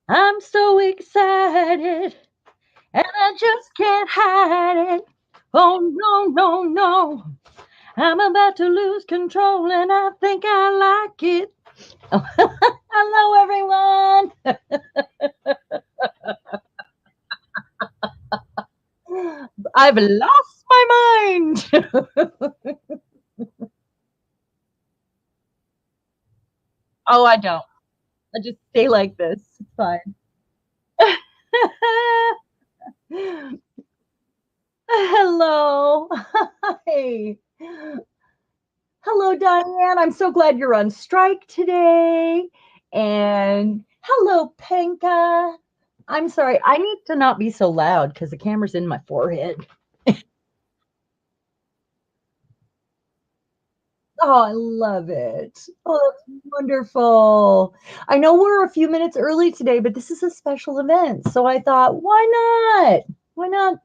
I'm so excited and I just can't hide it. Oh no, no, no. I'm about to lose control and I think I like it. Hello, everyone. I've lost my mind. Oh, I don't. I just stay like this. It's fine. Hello. Hi. Hello, Diane. I'm so glad you're on strike today. And hello, Penka. I'm sorry. I need to not be so loud because the camera's in my forehead. Oh, I love it. Oh, that's wonderful. I know we're a few minutes early today, but this is a special event. So I thought, why not? Why not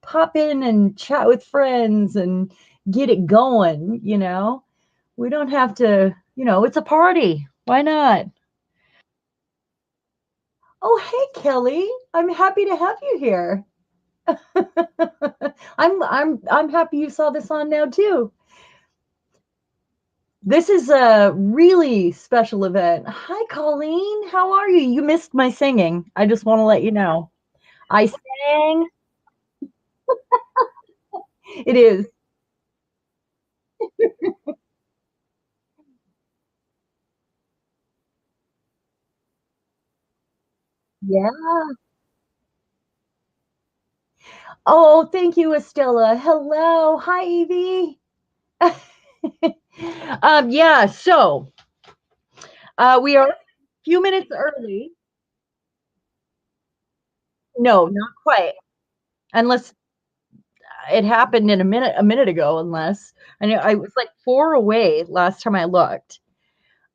pop in and chat with friends and get it going, you know? We don't have to, it's a party. Why not? Oh, hey, Kelly. I'm happy to have you here. I'm happy you saw this on now too. This is a really special event. Hi, Colleen. How are you? You missed my singing. I just want to let you know. I sang. It is. Yeah. Oh, thank you, Estella. Hello. Hi, Evie. Yeah, so we are a few minutes early. No, not quite. Unless it happened in a minute ago, unless I know I was like 4 away last time I looked.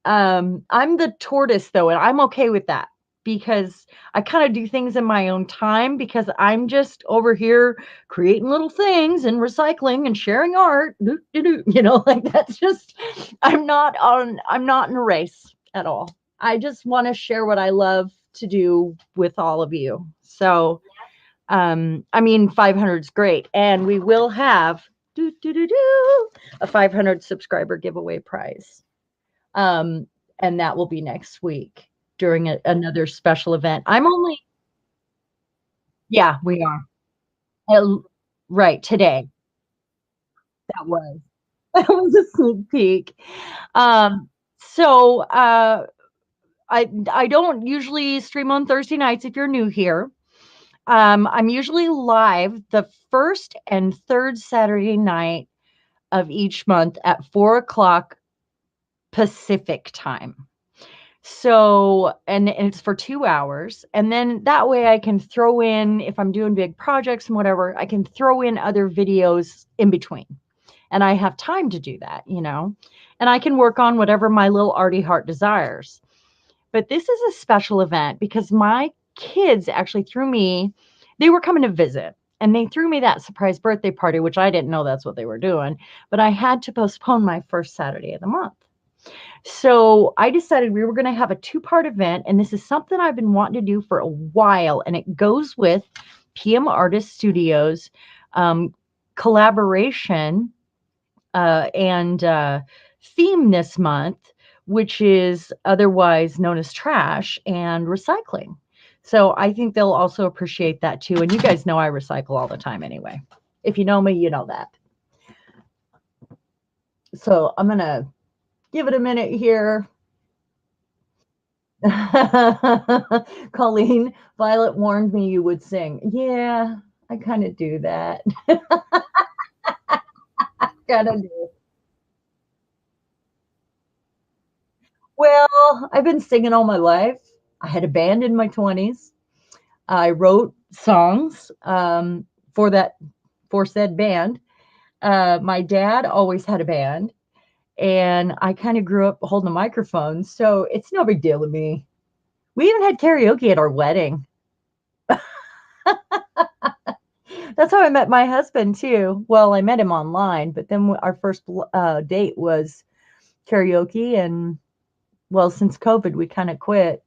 I'm the tortoise though, and I'm okay with that because I kind of do things in my own time because I'm just over here creating little things and recycling and sharing art. Doo, doo, doo, like that's just I'm not in a race at all. I just want to share what I love to do with all of you. So I mean, 500 is great, and we will have a 500 subscriber giveaway prize, um, and that will be next week during another special event. I'm only, yeah, we are. Right today. That was that was a sneak peek. Um, so I don't usually stream on Thursday nights if you're new here. I'm usually live the first and third Saturday night of each month at 4 o'clock Pacific time. So, and it's for 2 hours. And then that way I can throw in, if I'm doing big projects and whatever, I can throw in other videos in between. And I have time to do that. And I can work on whatever my little arty heart desires. But this is a special event because my kids actually threw me, they were coming to visit and they threw me that surprise birthday party, which I didn't know that's what they were doing. But I had to postpone my first Saturday of the month. So I decided we were going to have a two-part event. And this is something I've been wanting to do for a while. And it goes with PM Artist Studios collaboration and theme this month, which is otherwise known as trash and recycling. So I think they'll also appreciate that too. And you guys know I recycle all the time anyway. If you know me, you know that. So I'm going to give it a minute here. Colleen, Violet warned me you would sing. Yeah, I kind of do that. Kind of do. Well, I've been singing all my life. I had a band in my 20s. I wrote songs for that for said band. My dad always had a band, and I kind of grew up holding a microphone, so it's no big deal to me. We even had karaoke at our wedding. That's how I met my husband too. Well, I met him online, but then our first date was karaoke, and well, since COVID, we kind of quit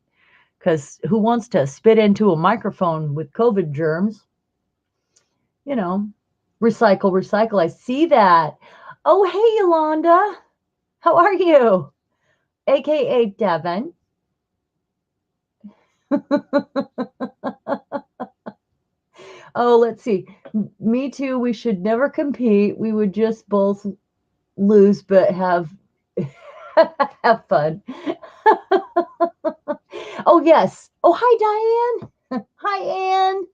because who wants to spit into a microphone with COVID germs? You know, recycle, recycle. I see that. Oh, hey, Yolanda. How are you? AKA Devin. Oh, let's see. Me too. We should never compete. We would just both lose, but have have fun. Oh, yes. Oh, hi, Diane. Hi, Anne.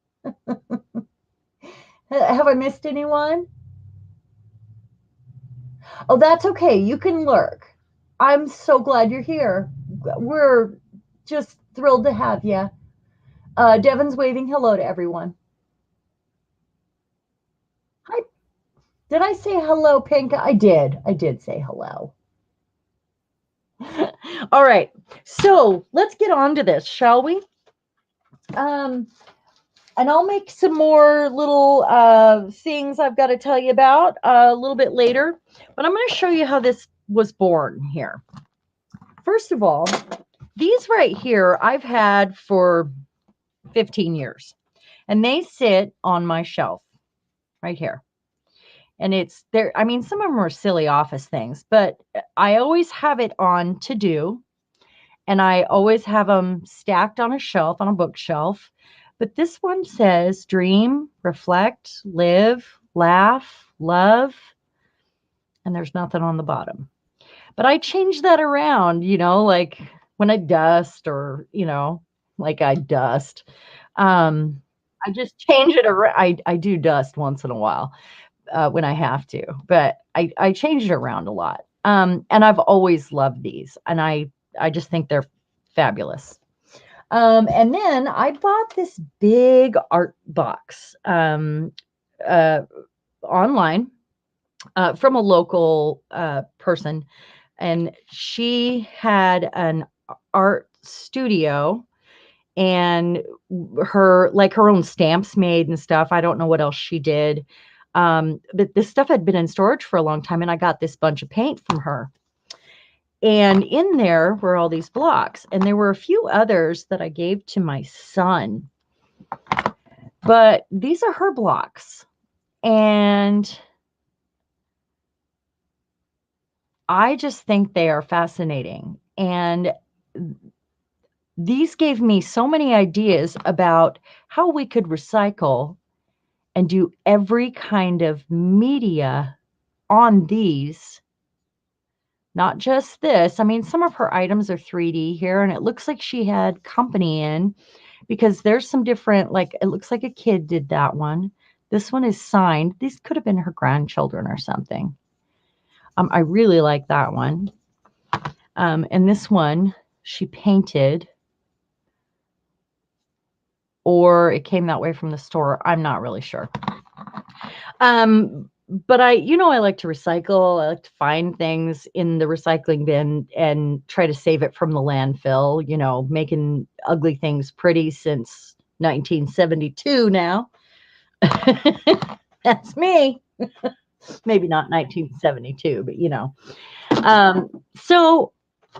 Have I missed anyone? Oh, that's okay. You can lurk. I'm so glad you're here. We're just thrilled to have you. Devin's waving hello to everyone. Hi. Did I say hello, Pink? I did. I did say hello. All right. So let's get on to this, shall we? Um, and I'll make some more little things I've got to tell you about a little bit later. But I'm going to show you how this was born here. First of all, these right here I've had for 15 years, and they sit on my shelf right here. And it's there. I mean, some of them are silly office things, but I always have it on to do. And I always have them stacked on a shelf, on a bookshelf. But this one says dream, reflect, live, laugh, love, and there's nothing on the bottom. But I change that around, like when I dust or, like I dust. I just change it around. I do dust once in a while when I have to, but I change it around a lot. And I've always loved these, and I just think they're fabulous. And then I bought this big art box uh, online from a local person, and she had an art studio and her own stamps made and stuff. I don't know what else she did. But this stuff had been in storage for a long time, and I got this bunch of paint from her. And in there were all these blocks, and there were a few others that I gave to my son. But these are her blocks. And I just think they are fascinating. And these gave me so many ideas about how we could recycle and do every kind of media on these. Not just this. I mean, some of her items are 3D here, and it looks like she had company in because there's some different, like, it looks like a kid did that one. This one is signed. These could have been her grandchildren or something. I really like that one. And this one she painted, or it came that way from the store. I'm not really sure. But I like to recycle. I like to find things in the recycling bin and try to save it from the landfill, making ugly things pretty since 1972 now. That's me. Maybe not 1972, but so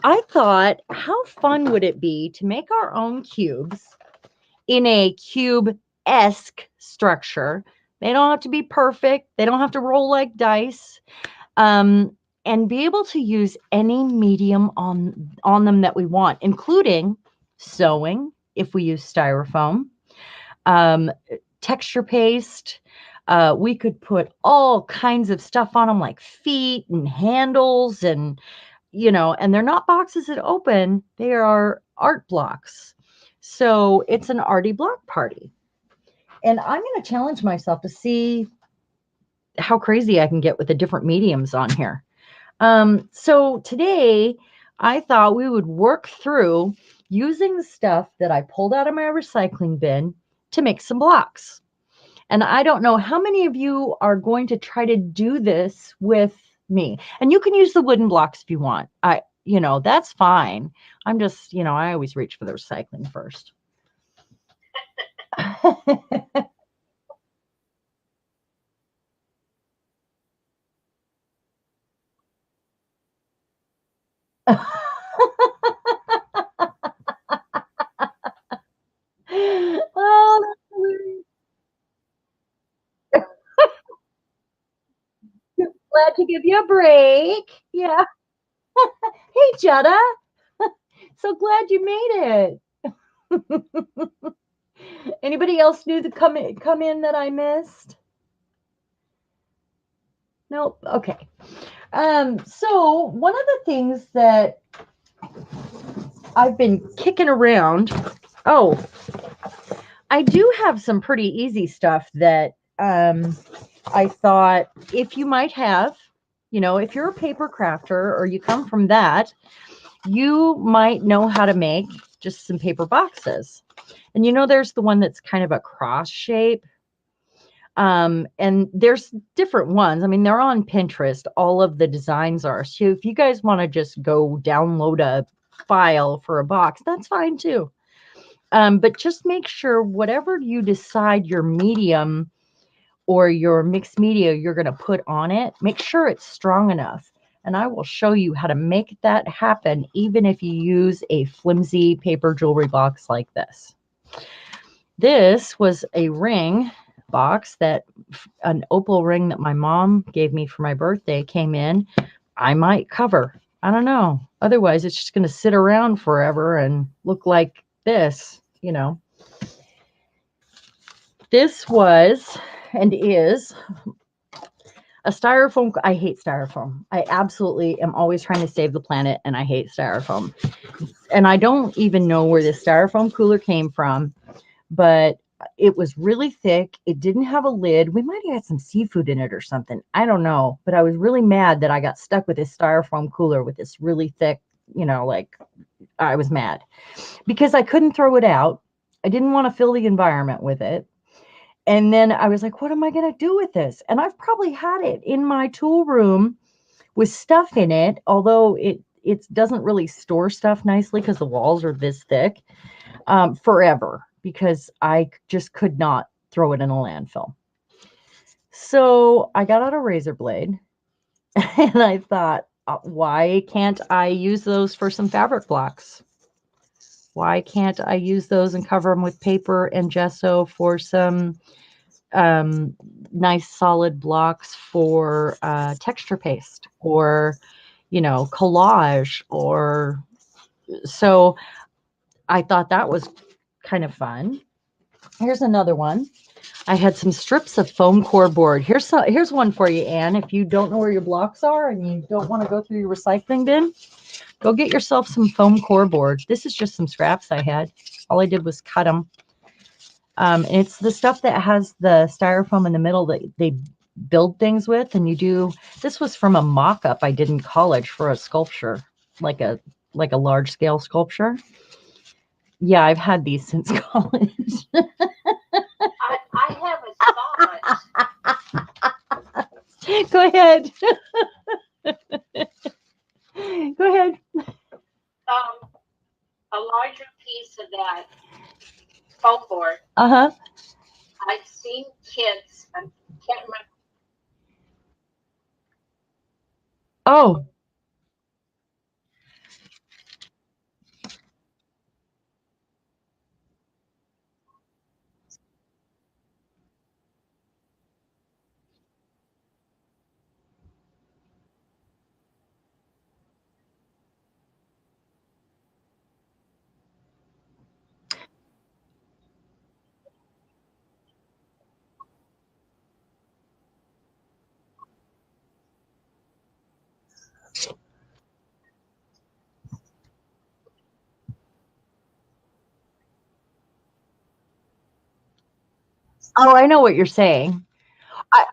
I thought, how fun would it be to make our own cubes in a cube-esque structure? They don't have to be perfect. They don't have to roll like dice. And be able to use any medium on them that we want, including sewing, if we use styrofoam, texture paste. We could put all kinds of stuff on them, like feet and handles, and and they're not boxes that open. They are art blocks. So it's an Arty Block Party. And I'm going to challenge myself to see how crazy I can get with the different mediums on here. So today I thought we would work through using the stuff that I pulled out of my recycling bin to make some blocks. And I don't know how many of you are going to try to do this with me. And you can use the wooden blocks if you want. That's fine. I'm just, I always reach for the recycling first. glad to give you a break. Yeah. Hey, Jetta. So glad you made it. Anybody else new to come in that I missed? Nope. Okay. So one of the things that I've been kicking around. Oh, I do have some pretty easy stuff that I thought if you might have, if you're a paper crafter or you come from that, you might know how to make just some paper boxes. And there's the one that's kind of a cross shape. And there's different ones. I mean, they're on Pinterest. All of the designs are. So if you guys want to just go download a file for a box, that's fine too. But just make sure whatever you decide your medium or your mixed media you're going to put on it, make sure it's strong enough. And I will show you how to make that happen, even if you use a flimsy paper jewelry box like this. This was a ring box an opal ring that my mom gave me for my birthday came in. I might cover. I don't know. Otherwise, it's just going to sit around forever and look like this, This was and is a styrofoam. I hate styrofoam. I absolutely am always trying to save the planet, and I hate styrofoam. And I don't even know where this styrofoam cooler came from, but it was really thick. It didn't have a lid. We might have had some seafood in it or something. I don't know. But I was really mad that I got stuck with this styrofoam cooler with this really thick, I was mad because I couldn't throw it out. I didn't want to fill the environment with it. And then I was like, what am I going to do with this? And I've probably had it in my tool room with stuff in it, although it doesn't really store stuff nicely because the walls are this thick, forever, because I just could not throw it in a landfill. So I got out a razor blade and I thought, why can't I use those for some fabric blocks? Why can't I use those and cover them with paper and gesso for some nice solid blocks for texture paste or, collage or so. I thought that was kind of fun. Here's another one. I had some strips of foam core board. Here's one for you, Anne. If you don't know where your blocks are and you don't want to go through your recycling bin, go get yourself some foam core board. This is just some scraps I had. All I did was cut them. It's the stuff that has the styrofoam in the middle that they build things with. And this was from a mock-up I did in college for a sculpture, like a large scale sculpture. Yeah, I've had these since college. I have a thought. Go ahead. Go ahead. A larger piece of that foam board. Uh-huh. I've seen kids, I can't remember. Oh. Oh, I know what you're saying. I,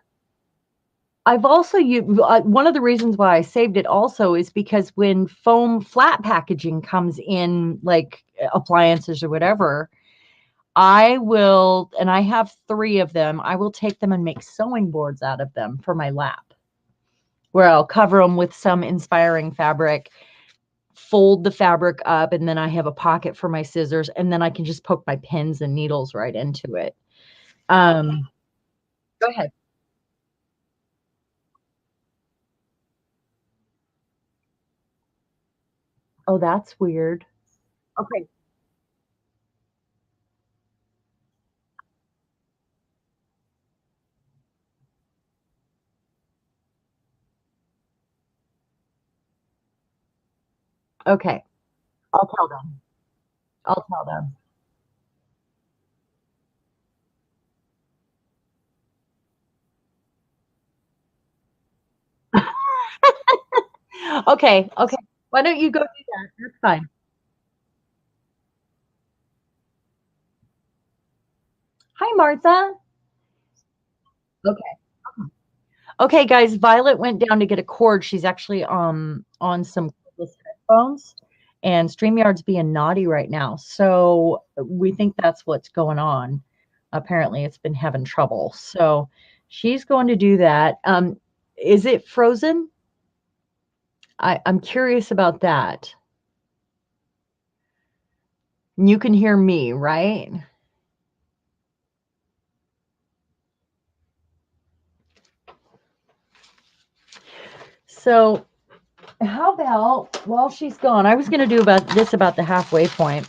I've also used one of the reasons why I saved it also is because when foam flat packaging comes in, like appliances or whatever, I will, and I have 3 of them, I will take them and make sewing boards out of them for my lap, where I'll cover them with some inspiring fabric, fold the fabric up, and then I have a pocket for my scissors, and then I can just poke my pins and needles right into it. Go ahead. Oh, that's weird. Okay. Okay. I'll tell them. I'll tell them. Okay. Okay. Why don't you go do that? That's fine. Hi, Martha. Okay. Okay, guys, Violet went down to get a cord. She's actually on some cordless headphones, and StreamYard's being naughty right now. So we think that's what's going on. Apparently, it's been having trouble. So she's going to do that. Is it frozen? I'm curious about that. You can hear me, right? So how about while she's gone, I was going to do about the halfway point,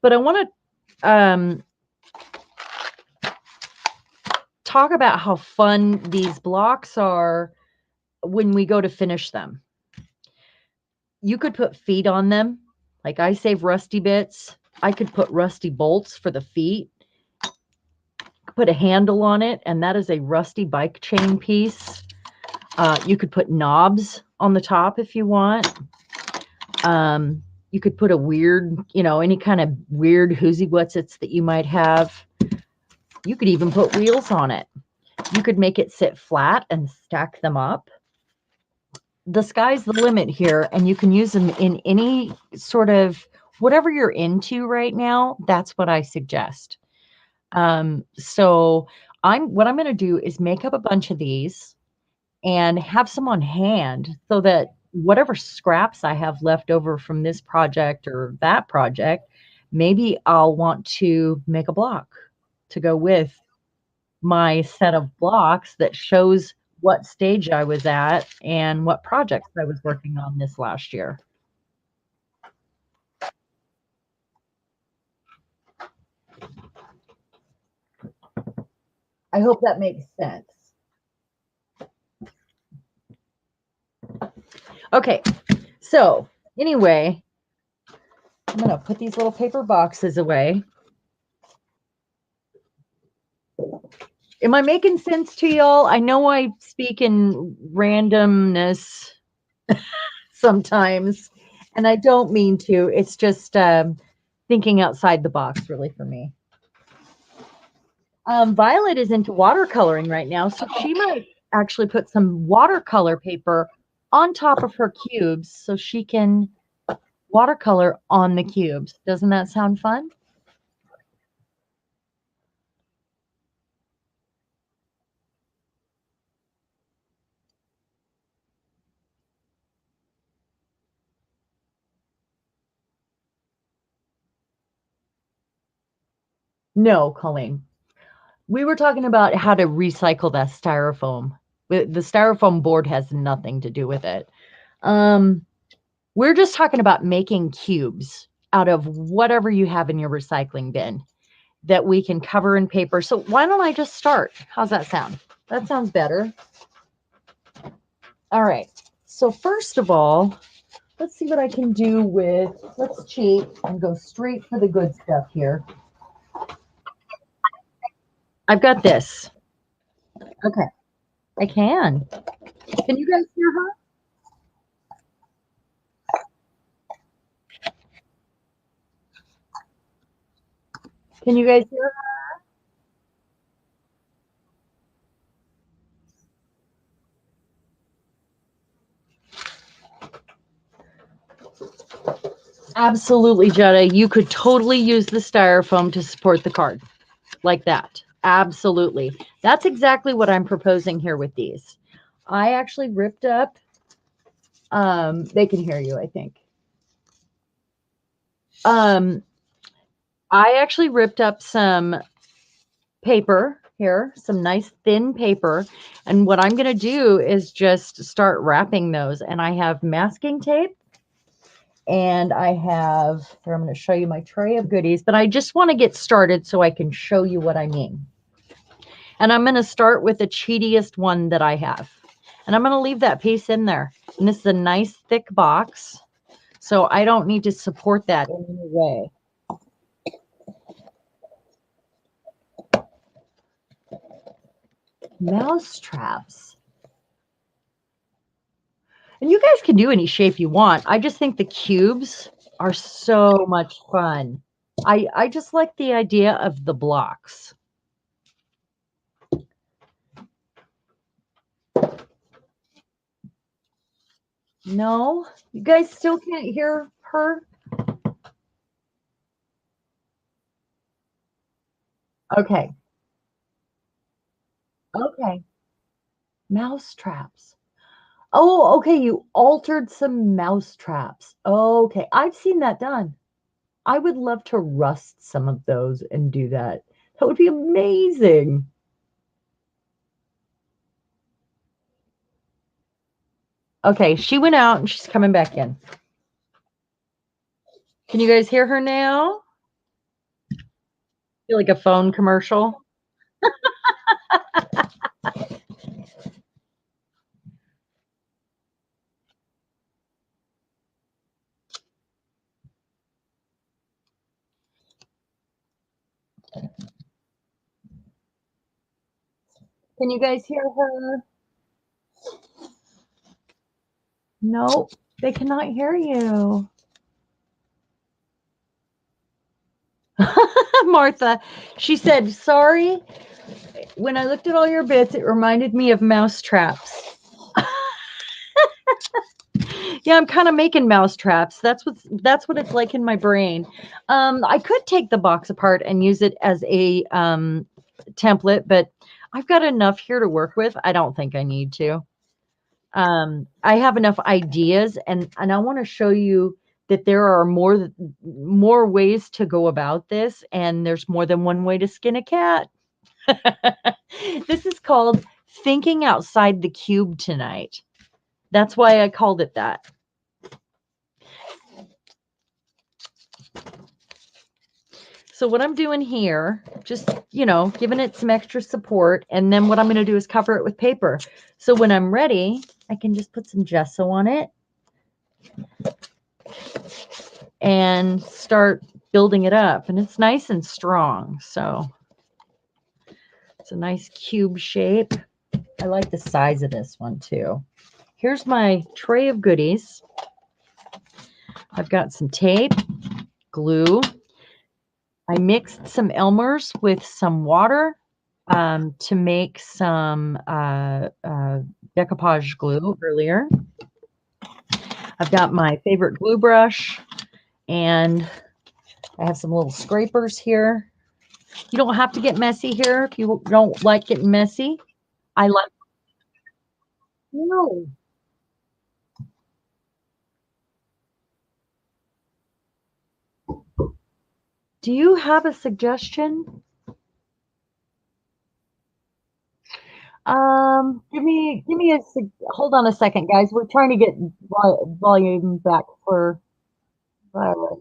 but I want to talk about how fun these blocks are when we go to finish them. You could put feet on them. Like I save rusty bits. I could put rusty bolts for the feet, put a handle on it, and that is a rusty bike chain piece. You could put knobs on the top if you want. You could put a weird, any kind of weird whoozie-whatsits that you might have. You could even put wheels on it. You could make it sit flat and stack them up. The sky's the limit here, and you can use them in any sort of whatever you're into right now. That's what I suggest. So what I'm going to do is make up a bunch of these and have some on hand so that whatever scraps I have left over from this project or that project, maybe I'll want to make a block to go with my set of blocks that shows what stage I was at and what projects I was working on this last year. I hope that makes sense. Okay, so anyway, I'm going to put these little paper boxes away. Am I making sense to y'all? I know I speak in randomness sometimes, and I don't mean to. It's just thinking outside the box, really, for me. Violet is into watercoloring right now, so she might actually put some watercolor paper on top of her cubes so she can watercolor on the cubes. Doesn't that sound fun? No, Colleen. We were talking about how to recycle that styrofoam. The styrofoam board has nothing to do with it. We're just talking about making cubes out of whatever you have in your recycling bin that we can cover in paper. So why don't I just start? How's that sound? That sounds better. All right. So first of all, let's see what I can do with, let's cheat and go straight for the good stuff here. I've got this. Okay. I can. Can you guys hear her? Can you guys hear her? Absolutely, Jetta. You could totally use the styrofoam to support the card like that. Absolutely. That's exactly what I'm proposing here with these. I actually ripped up, they can hear you, I think. I actually ripped up some paper here, some nice thin paper. And what I'm going to do is just start wrapping those. And I have masking tape and I have, here, I'm going to show you my tray of goodies, but I just want to get started so I can show you what I mean. And I'm going to start with the cheatiest one that I have. And I'm going to leave that piece in there. And this is a nice thick box. So I don't need to support that in any way. Mouse traps. And you guys can do any shape you want. I just think the cubes are so much fun. I just like the idea of the blocks. No, you guys still can't hear her? Okay. Okay. Mouse traps. Oh, okay. You altered some mouse traps. Okay. I've seen that done. I would love to rust some of those and do that. That would be amazing. Okay. She went out and she's coming back in. Can you guys hear her now? Feel like a phone commercial. Can you guys hear her? No, they cannot hear you. Martha, she said, sorry. When I looked at all your bits, it reminded me of mouse traps. Yeah, I'm kind of making mouse traps. That's what it's like in my brain. I could take the box apart and use it as a template, but I've got enough here to work with. I don't think I need to. I have enough ideas, and I want to show you that there are more ways to go about this, and there's more than one way to skin a cat. This is called thinking outside the cube tonight. That's why I called it that. So what I'm doing here, just, giving it some extra support. And then what I'm going to do is cover it with paper. So when I'm ready, I can just put some gesso on it and start building it up. And it's nice and strong. So it's a nice cube shape. I like the size of this one too. Here's my tray of goodies. I've got some tape, glue. I mixed some Elmer's with some water to make some decoupage glue earlier. I've got my favorite glue brush, and I have some little scrapers here. You don't have to get messy here if you don't like getting messy. I like. No. Do you have a suggestion? Give me hold on a second, guys. We're trying to get volume back for Violet.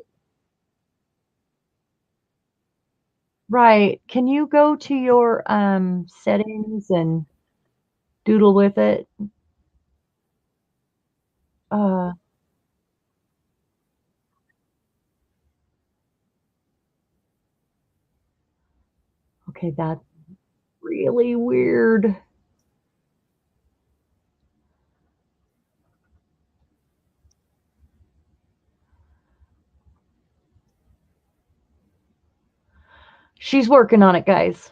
Right. Can you go to your settings and doodle with it? Uh, okay, that's really weird. She's working on it, guys.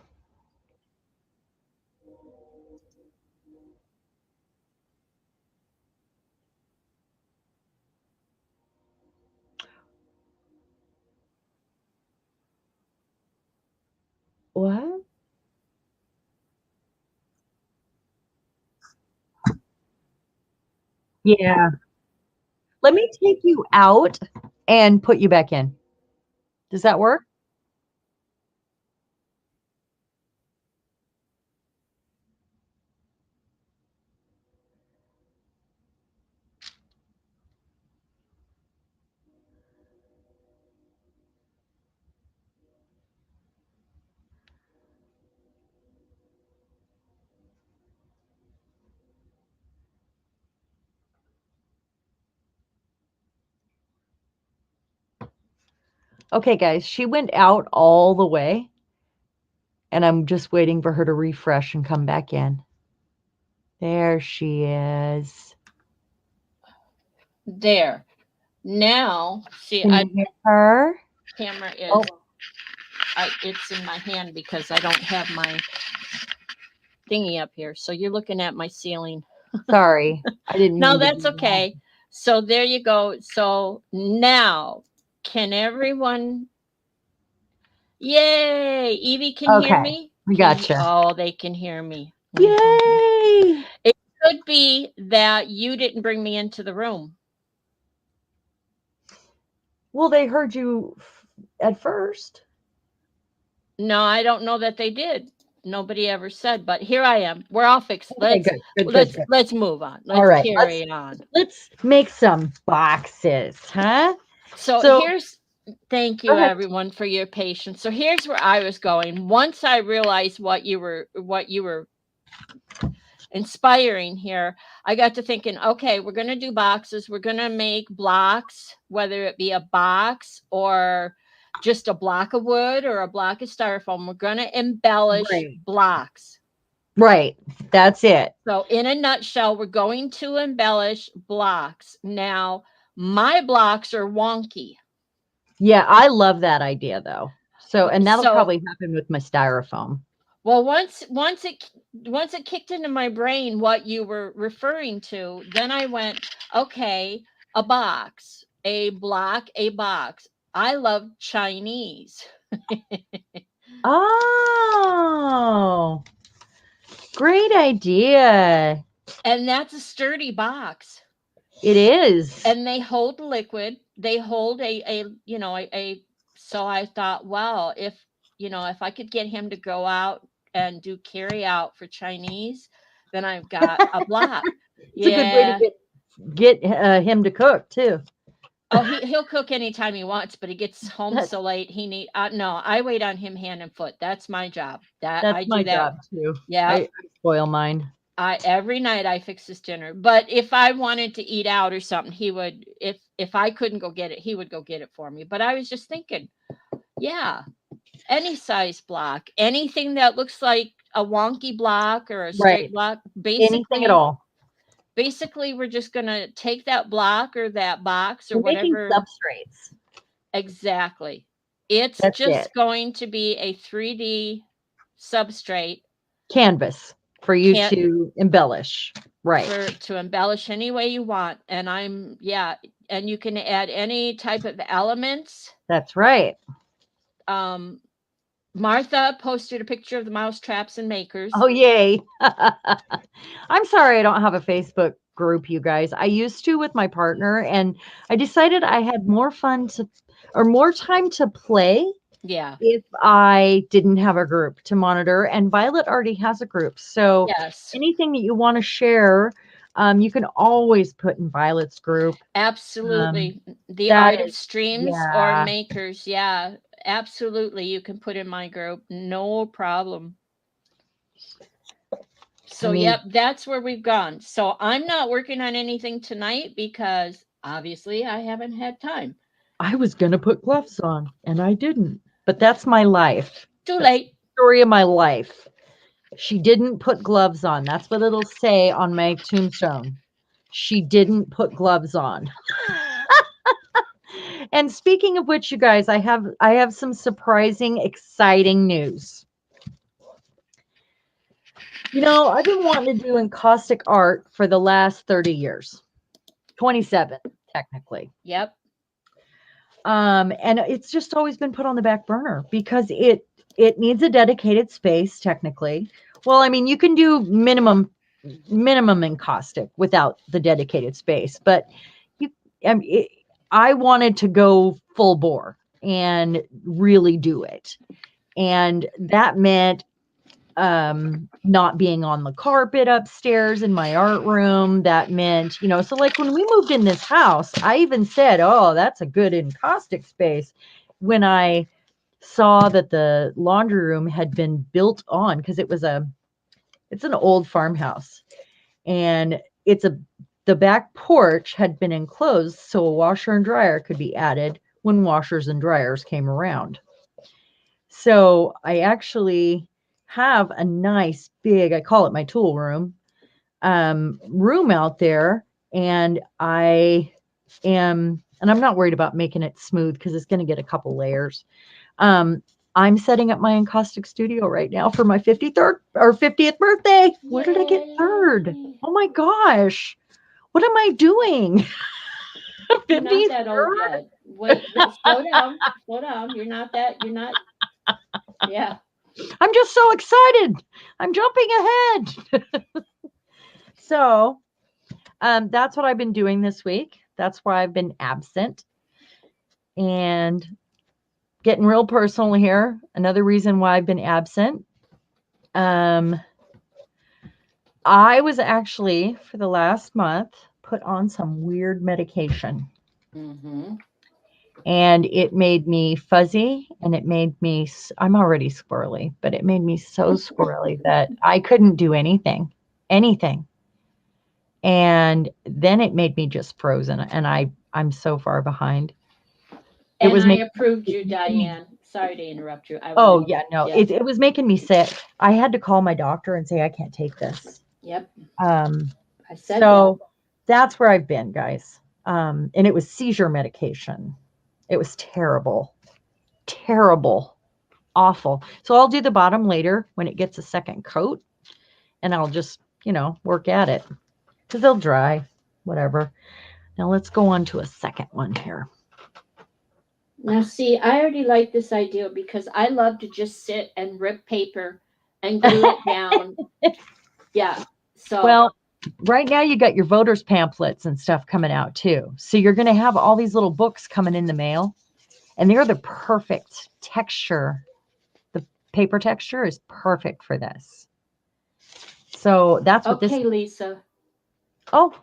What? Yeah. Let me take you out and put you back in. Does that work? Okay, guys, she went out all the way, and I'm just waiting for her to refresh and come back in. There she is. There. Now, see, Can you hear her? camera is, Oh, it's in my hand because I don't have my thingy up here. So you're looking at my ceiling. sorry. I didn't No, mean to that's do that. okay. So there you go. So now, can everyone? Yay! Evie can hear Okay, me. we gotcha. Oh, they can hear me. Yay! It could be that you didn't bring me into the room. Well, they heard you at first. No, I don't know that they did. Nobody ever said, but here I am. We're all fixed. Okay, good. Let's move on. All right, Carry on. Let's make some boxes, huh? So here's thank you everyone for your patience. So here's where I was going. Once I realized what you were inspiring here, I got to thinking, okay, we're going to do boxes. We're going to make blocks, whether it be a box or just a block of wood or a block of styrofoam. We're going to embellish blocks. Right. That's it. So in a nutshell, we're going to embellish blocks. Now, my blocks are wonky. Yeah, I love that idea though. So, and that'll probably happen with my styrofoam. Well, once it kicked into my brain what you were referring to, then I went, okay, a box, a block, a box. I love Chinese. Oh, great idea. And that's a sturdy box. It is. And they hold liquid. They hold so I thought, wow, if I could get him to go out and do carry out for Chinese, then I've got a block. It's a good way to get him to cook too. Oh, he'll cook anytime he wants, but he gets home so late. No, I wait on him hand and foot. That's my job. That's my job too. Yeah, I spoil mine. Every night I fix his dinner. But if I wanted to eat out or something, he would. If I couldn't go get it, he would go get it for me. But I was just thinking, yeah, any size block, anything that looks like a wonky block or a straight block, basically anything at all. Basically, we're just going to take that block or that box or whatever. Substrates. Exactly. It's just going to be a 3D substrate. Canvas for you to embellish. Right. To embellish any way you want. And and you can add any type of elements. That's right. Martha posted a picture of the mouse traps and makers. Oh, yay. I'm sorry I don't have a Facebook group, you guys. I used to with my partner, and I decided I had more time to play. Yeah. If I didn't have a group to monitor, and Violet already has a group. So anything that you want to share, you can always put in Violet's group. Absolutely. The art of streams or makers. Yeah. Absolutely, you can put in my group, no problem. So, yep, that's where we've gone. So I'm not working on anything tonight because obviously I haven't had time. I was going to put gloves on and I didn't, but that's my life. Too late. Story of my life. She didn't put gloves on. That's what it'll say on my tombstone. She didn't put gloves on. And speaking of which, you guys, I have some surprising, exciting news. You know, I've been wanting to do encaustic art for the last 30 years. 27, technically. Yep. And it's just always been put on the back burner because it needs a dedicated space, technically. Well, I mean, you can do minimum encaustic without the dedicated space, but I wanted to go full bore and really do it. And that meant not being on the carpet upstairs in my art room. That meant, so like when we moved in this house, I even said, oh, that's a good encaustic space. When I saw that the laundry room had been built on, because it's an old farmhouse, and the back porch had been enclosed so a washer and dryer could be added when washers and dryers came around. So I actually have a nice big, I call it my tool room, room out there. And I'm not worried about making it smooth because it's going to get a couple layers. I'm setting up my encaustic studio right now for my 53rd or 50th birthday. Where did I get third? Oh my gosh. What am I doing? You're not that old 53rd? yet. Wait, slow down. Slow down. You're not. Yeah. I'm just so excited. I'm jumping ahead. So that's what I've been doing this week. That's why I've been absent. And getting real personal here. Another reason why I've been absent. I was actually, for the last month, put on some weird medication. Mm-hmm. And it made me fuzzy, and it made me, I'm already squirrely, but it made me so squirrely that I couldn't do anything. And then it made me just frozen, and I'm so far behind. And I approved you, Diane. Sorry to interrupt you. It was making me sick. I had to call my doctor and say I can't take this. Yep. I said so. That's where I've been, guys. And it was seizure medication. It was terrible, awful. So I'll do the bottom later when it gets a second coat, and I'll just work at it because they'll dry, whatever. Now let's go on to a second one here. Now, see, I already like this idea because I love to just sit and rip paper and glue it down. Yeah. So, well, right now you got your voters pamphlets and stuff coming out too. So you're going to have all these little books coming in the mail, and they're the perfect texture. The paper texture is perfect for this. So that's what this. Okay, Lisa. Oh.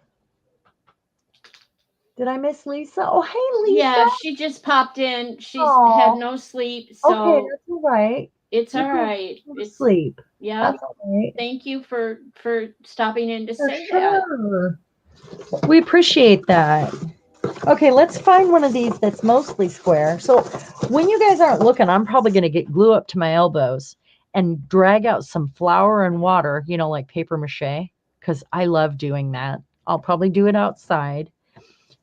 Did I miss Lisa? Oh, hey, Lisa. Yeah, she just popped in. She's had no sleep. So okay, that's all right. It's all right. It's sleep. Yeah. That's all right. Thank you for stopping in to say that. We appreciate that. Okay, let's find one of these that's mostly square. So when you guys aren't looking, I'm probably going to get glue up to my elbows and drag out some flour and water, like paper mache, because I love doing that. I'll probably do it outside.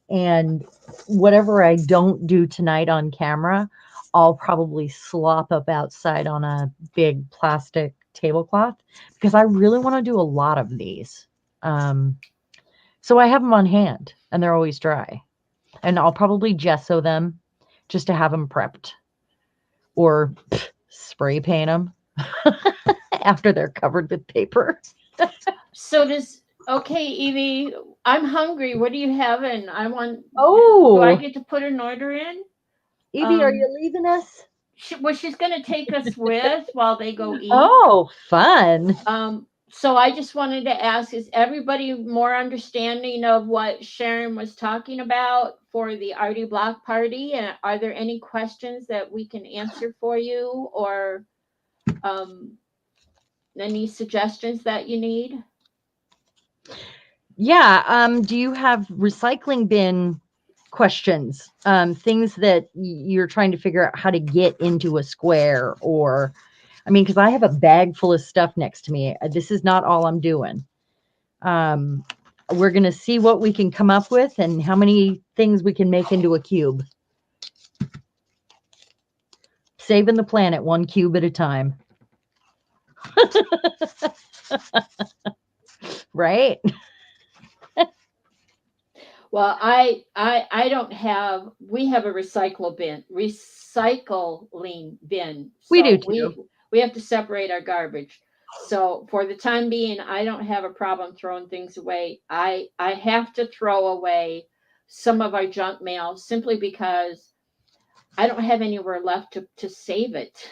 And whatever I don't do tonight on camera, I'll probably slop up outside on a big plastic tablecloth because I really want to do a lot of these. So I have them on hand and they're always dry. And I'll probably gesso them just to have them prepped or spray paint them after they're covered with paper. Okay, Evie, I'm hungry. What are you having? Oh. Do I get to put an order in? Evie, are you leaving us? She's going to take us with while they go eat. Oh, fun. So I just wanted to ask, is everybody more understanding of what Sharon was talking about for the Arty Block Party? And are there any questions that we can answer for you, or any suggestions that you need? Yeah. Do you have recycling bin questions? Things that you're trying to figure out how to get into a square, or, because I have a bag full of stuff next to me. This is not all I'm doing. We're going to see what we can come up with and how many things we can make into a cube. Saving the planet one cube at a time. Right? Well, I don't have. We have a recycling bin. So we do too. We have to separate our garbage. So for the time being, I don't have a problem throwing things away. I have to throw away some of our junk mail simply because I don't have anywhere left to save it.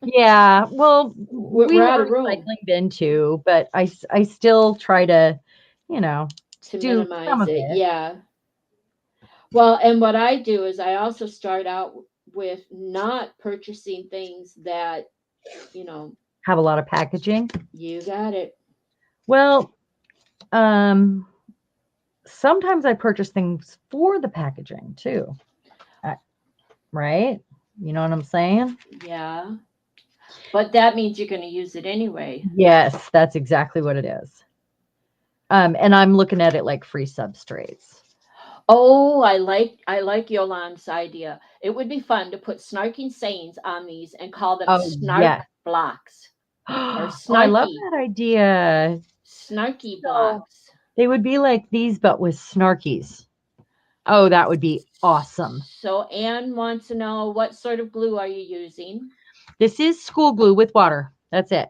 Yeah, well, we out have of a recycling bin too, but I still try to, to minimize it. Yeah. Well, and what I do is I also start out with not purchasing things that, have a lot of packaging. You got it. Well, sometimes I purchase things for the packaging too. right? You know what I'm saying? Yeah. But that means you're going to use it anyway. Yes, that's exactly what it is. And I'm looking at it like free substrates. Oh, I like Yolanda's idea. It would be fun to put snarking sayings on these and call them Oh, snark yeah. blocks or Oh, I love snarky that idea. snarky So blocks. they would be like these, but with snarkies. Oh, that would be awesome. So Anne wants to know, what sort of glue are you using? This is school glue with water. That's it.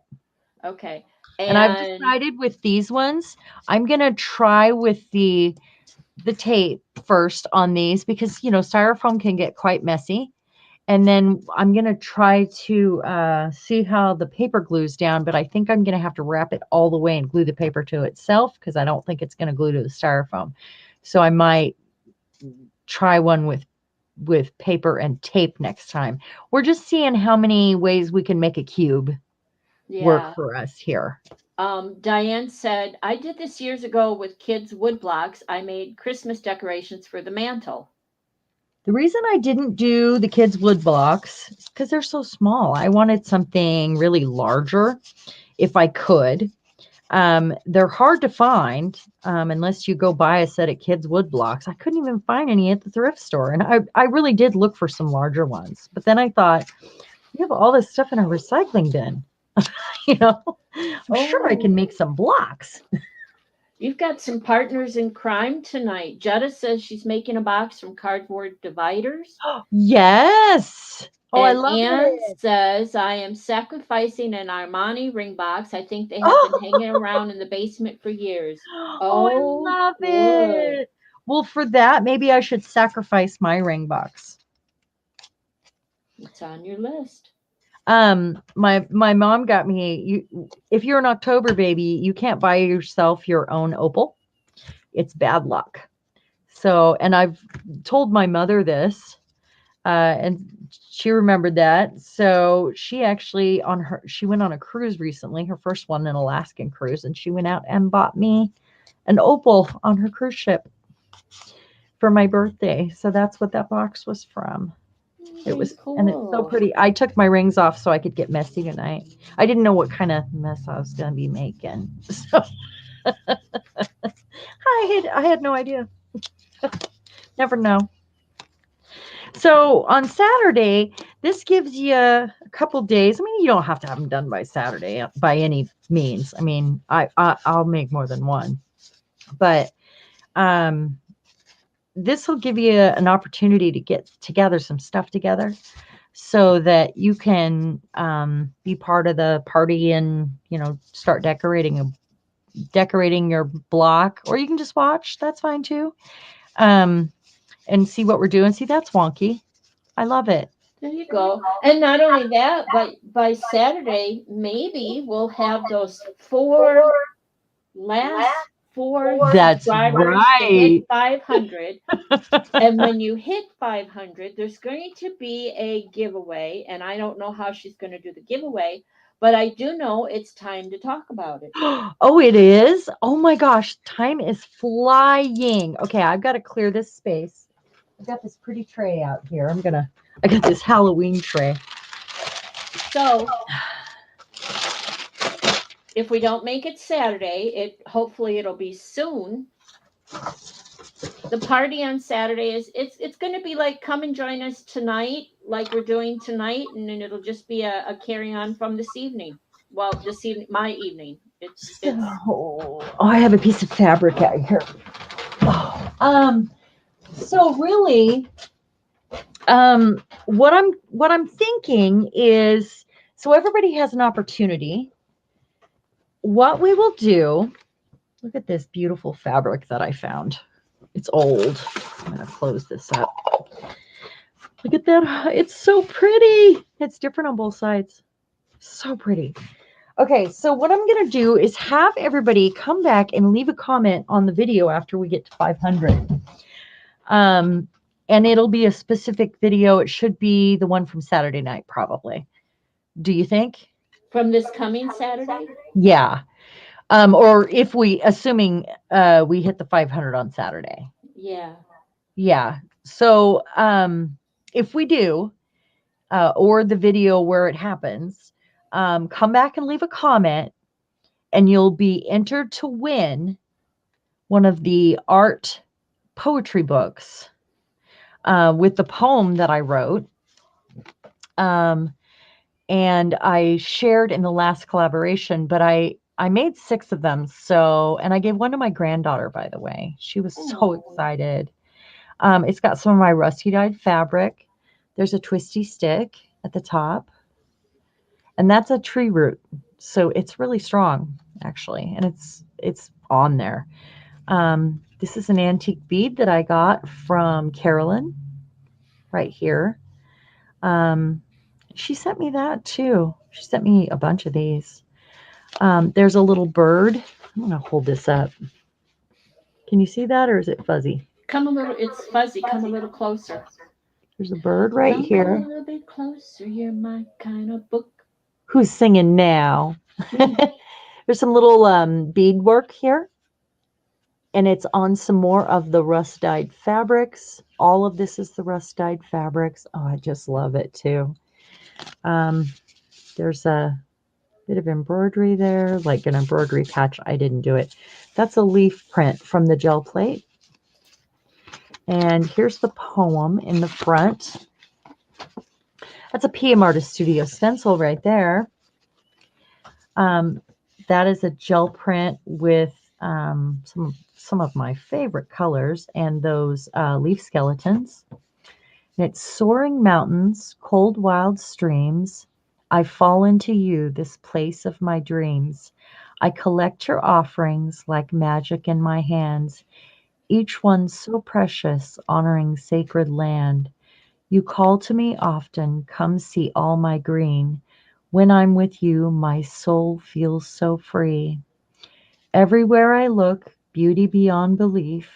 Okay. And I've And decided with these ones, I'm gonna try with the tape first on these because styrofoam can get quite messy. And then I'm gonna try to see how the paper glues down, but I think I'm gonna have to wrap it all the way and glue the paper to itself because I don't think it's gonna glue to the styrofoam. So I might try one with paper and tape next time. We're just seeing how many ways we can make a cube work yeah. for us here. Diane said, I did this years ago with kids' wood blocks. I made Christmas decorations for the mantle. The reason I didn't do the kids' wood blocks is because they're so small. I wanted something really larger if I could. They're hard to find unless you go buy a set of kids' wood blocks. I couldn't even find any at the thrift store. And I really did look for some larger ones. But then I thought, we have all this stuff in our recycling bin. I'm sure I can make some blocks. You've got some partners in crime tonight. Jetta says she's making a box from cardboard dividers. Yes. Oh, I And love Anne it. says, I am sacrificing an Armani ring box. I think they have been Oh, hanging around in the basement for years. oh, Oh, I love good. it. Well, for that, maybe I should sacrifice my ring box. It's on your list. My mom got me. If you're an October baby, you can't buy yourself your own opal. It's bad luck. So, and I've told my mother this, and she remembered that. So she actually she went on a cruise recently, her first one, an Alaskan cruise, and she went out and bought me an opal on her cruise ship for my birthday. So that's what that box was from. It Very was, and it's so cool. pretty. I took my rings off so I could get messy tonight. I didn't know what kind of mess I was going to be making. So I had no idea. Never know. So on Saturday, this gives you a couple days. I mean, you don't have to have them done by Saturday by any means. I mean, I'll make more than one, but um, this will give you an opportunity to get together some stuff together so that you can be part of the party and start decorating your block, or you can just watch. That's fine too. And see what we're doing. See, that's wonky. I love it. There you go. And not only that, but by Saturday, maybe we'll have those last four That's subscribers to hit right. 500. And when you hit 500, there's going to be a giveaway. And I don't know how she's going to do the giveaway, but I do know it's time to talk about it. Oh, it is? Oh my gosh, time is flying. Okay, I've got to clear this space. I've got this pretty tray out here. I got this Halloween tray. So if we don't make it Saturday, hopefully it'll be soon. The party on Saturday it's going to be like, come and join us tonight, like we're doing tonight, and then it'll just be a carry on from this evening. Well, this evening, my evening. I have a piece of fabric out here. So really, what I'm thinking is, so everybody has an opportunity. What we will do, look at this beautiful fabric that I found. It's old. I'm going to close this up. Look at that. It's so pretty. It's different on both sides. So pretty. Okay, so what I'm going to do is have everybody come back and leave a comment on the video after we get to 500. And it'll be a specific video. It should be the one from Saturday night, probably. Do you think? From this coming Saturday? Yeah. Or if assuming we hit the 500 on Saturday. Yeah. Yeah. So if we do, or the video where it happens, come back and leave a comment, and you'll be entered to win one of the art poetry books with the poem that I wrote. And I shared in the last collaboration, but I made 6 of them. So, and I gave one to my granddaughter, by the way. She was so excited. It's got some of my rusty dyed fabric. There's a twisty stick at the top, and that's a tree root. So it's really strong, actually, and it's on there. This is an antique bead that I got from Carolyn right here. She sent me that too. She sent me a bunch of these. There's a little bird. I'm going to hold this up. Can you see that, or is it fuzzy? It's fuzzy. Come a little closer. There's a bird right here. A little bit closer. You're my kind of book. Who's singing now? There's some little beadwork here. And it's on some more of the rust dyed fabrics. All of this is the rust dyed fabrics. Oh, I just love it too. There's a bit of embroidery there, like an embroidery patch. I didn't do it. That's a leaf print from the gel plate. And here's the poem in the front. That's a PM Artist Studio stencil right there. That is a gel print with some of my favorite colors and those leaf skeletons. And it's soaring mountains, cold wild streams. I fall into you, this place of my dreams. I collect your offerings like magic in my hands, each one so precious, honoring sacred land. You call to me often, come see all my green. When I'm with you, my soul feels so free. Everywhere I look, beauty beyond belief,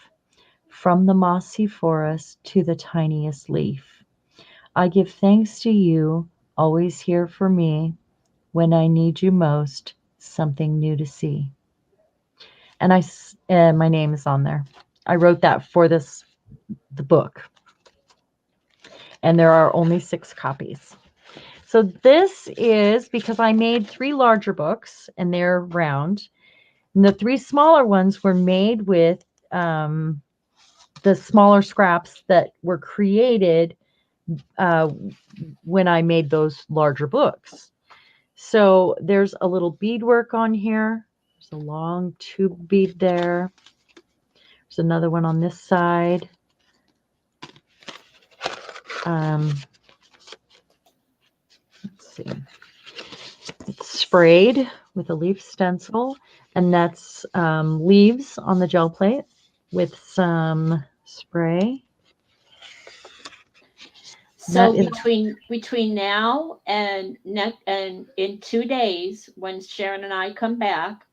from the mossy forest to the tiniest leaf. I give thanks to you, always here for me, when I need you most, something new to see. And my name is on there. I wrote that for the book. And there are only 6 copies. So this is because I made 3 larger books, and they're round. And the 3 smaller ones were made with the smaller scraps that were created when I made those larger books. So there's a little beadwork on here. There's a long tube bead there. There's another one on this side. Let's see. It's sprayed with a leaf stencil, and that's leaves on the gel plate with some spray. So between now and in 2 days, when Sharon and I come back,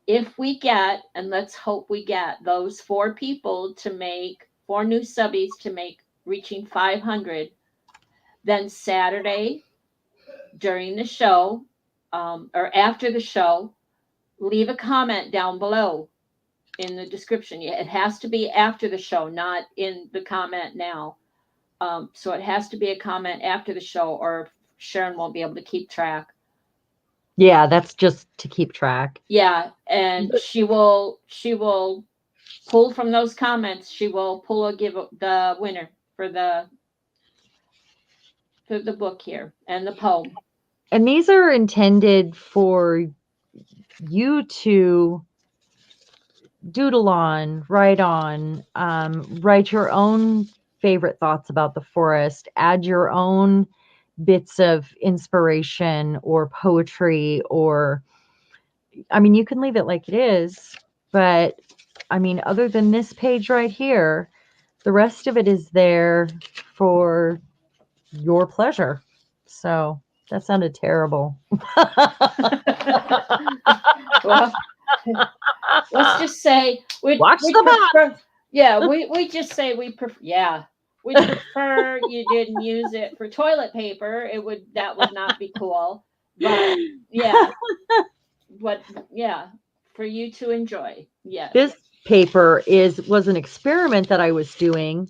if we get, and let's hope we get, those 4 people to make 4 new subbies to make reaching 500, then Saturday during the show or after the show, leave a comment down below in the description. It has to be after the show, not in the comment now. So it has to be a comment after the show, or Sharon won't be able to keep track. Yeah, that's just to keep track. Yeah, and she will pull from those comments. She will give the winner for the book here and the poem. And these are intended for you to doodle on, write your own favorite thoughts about the forest, add your own bits of inspiration or poetry, or, I mean, you can leave it like it is, but I mean, other than this page right here, the rest of it is there for your pleasure. So that sounded terrible. Well, let's just say we prefer. Yeah, we just say we prefer. Yeah, we prefer you didn't use it for toilet paper. That would not be cool. But yeah, for you to enjoy. Yes. This paper was an experiment that I was doing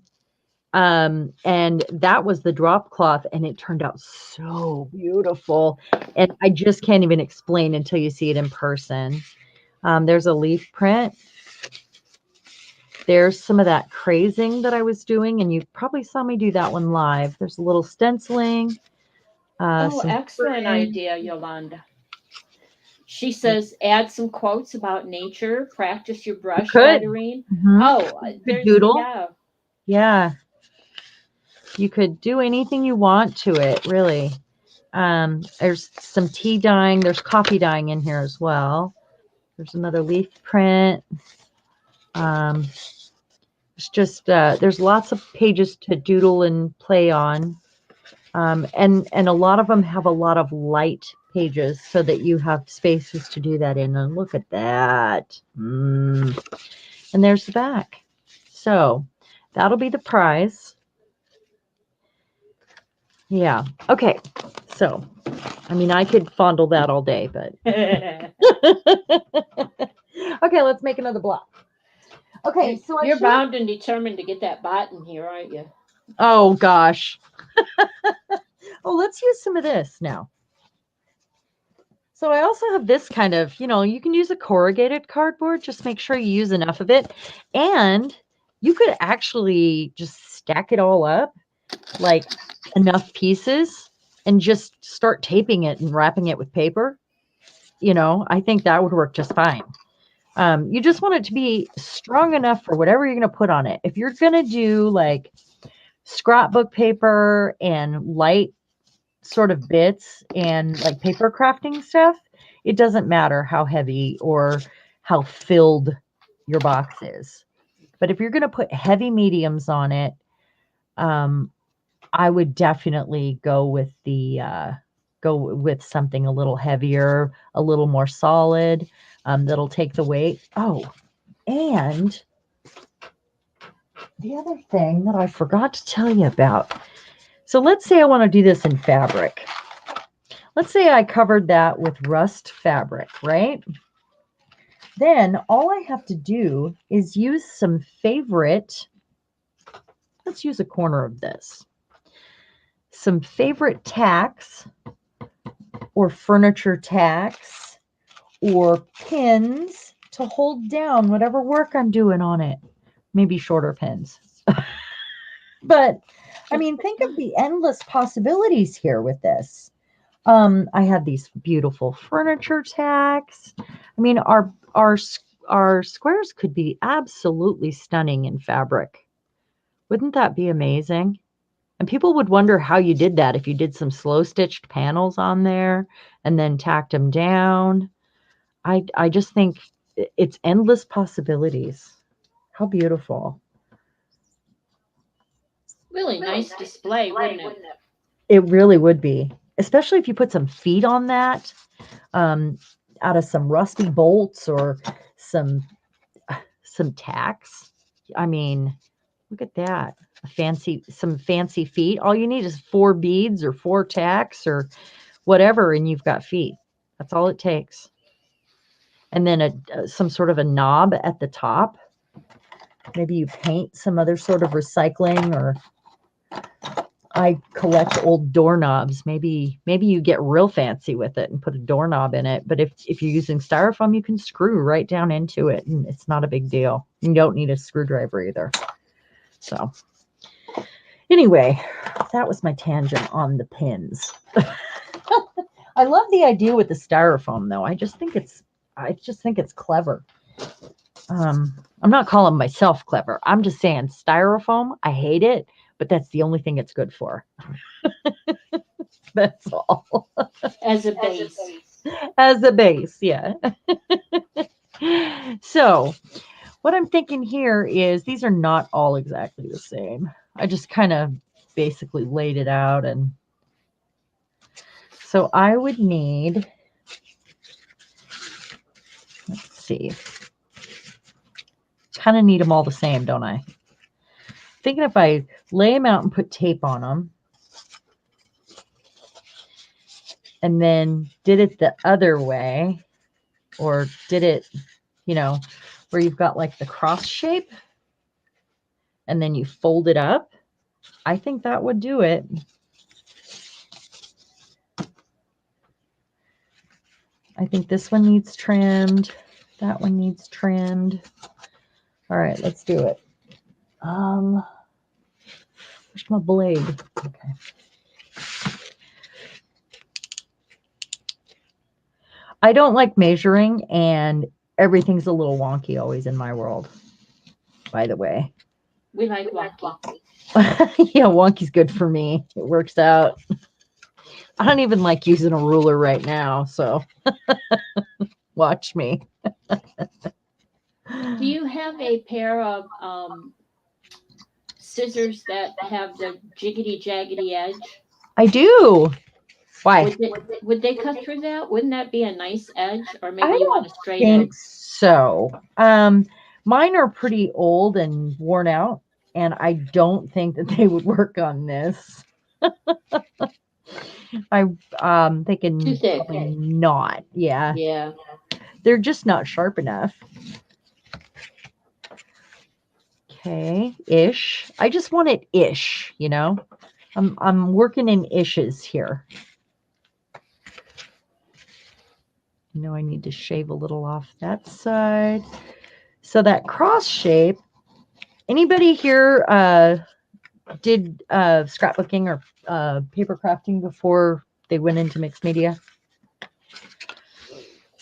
And that was the drop cloth, and it turned out so beautiful. And I just can't even explain until you see it in person. There's a leaf print. There's some of that crazing that I was doing, and you probably saw me do that one live. There's a little stenciling. Oh, Some excellent spraying. idea, Yolanda. She says, add some quotes about nature, practice your You brush could. lettering. Mhm. Oh, You could there's, doodle. yeah. Yeah. You could do anything you want to it, really. There's some tea dyeing. There's coffee dyeing in here as well. There's another leaf print. It's just there's lots of pages to doodle and play on, and a lot of them have a lot of light pages so that you have spaces to do that in. And look at that. And there's the back. So that'll be the prize. Yeah. Okay. So, I mean, I could fondle that all day, but okay, let's make another block. Okay, so You're bound and determined to get that bot in here, aren't you? Oh gosh. Oh, let's use some of this now. So I also have this kind of, you can use a corrugated cardboard. Just make sure you use enough of it. And you could actually just stack it all up, like enough pieces, and just start taping it and wrapping it with paper. I think that would work just fine. You just want it to be strong enough for whatever you're going to put on it. If you're going to do like scrapbook paper and light sort of bits and like paper crafting stuff, it doesn't matter how heavy or how filled your box is. But if you're going to put heavy mediums on it, I would definitely go with something a little heavier, a little more solid, that'll take the weight. Oh, and the other thing that I forgot to tell you about. So let's say I want to do this in fabric. Let's say I covered that with rust fabric, right? Then all I have to do is use some favorite, let's use a corner of this, some favorite tacks or furniture tacks or pins to hold down whatever work I'm doing on it. Maybe shorter pins. But I mean, think of the endless possibilities here with this. I have these beautiful furniture tacks. I mean, our squares could be absolutely stunning in fabric. Wouldn't that be amazing? And people would wonder how you did that if you did some slow stitched panels on there and then tacked them down. I just think it's endless possibilities. How beautiful. Really nice display, wouldn't it? It really would be, especially if you put some feet on that, out of some rusty bolts or some tacks. I mean, look at that. Some fancy feet. All you need is 4 beads or 4 tacks or whatever, and you've got feet. That's all it takes. And then some sort of a knob at the top. Maybe you paint some other sort of recycling, or I collect old doorknobs. Maybe you get real fancy with it and put a doorknob in it. But if you're using styrofoam, you can screw right down into it, and it's not a big deal. You don't need a screwdriver either. So anyway, that was my tangent on the pins. I love the idea with the styrofoam, though. I just think it's clever. I'm not calling myself clever. I'm just saying styrofoam, I hate it, but that's the only thing it's good for. That's all. As a base. As a base, yeah. So what I'm thinking here is these are not all exactly the same. I just kind of basically laid it out. And so I would need, let's see, kind of need them all the same, don't I? Thinking if I lay them out and put tape on them and then did it the other way, or did it, where you've got like the cross shape and then you fold it up. I think that would do it. I think this one needs trimmed. That one needs trimmed. All right, let's do it. Where's my blade? Okay. I don't like measuring, and everything's a little wonky always in my world, by the way. We like wonky. Yeah, wonky's good for me. It works out. I don't even like using a ruler right now, so watch me. Do you have a pair of scissors that have the jiggity jaggedy edge? I do. Why? Would they cut through that? Wouldn't that be a nice edge? Or maybe I you want don't a straight think edge? so. Mine are pretty old and worn out, and I don't think that they would work on this. I'm thinking Too thick. probably not. Yeah, Yeah. they're just not sharp enough. Okay, ish. I just want it ish, you know. I'm working in ishes here. You know, I need to shave a little off that side. So that cross shape. Anybody here did scrapbooking or paper crafting before they went into mixed media?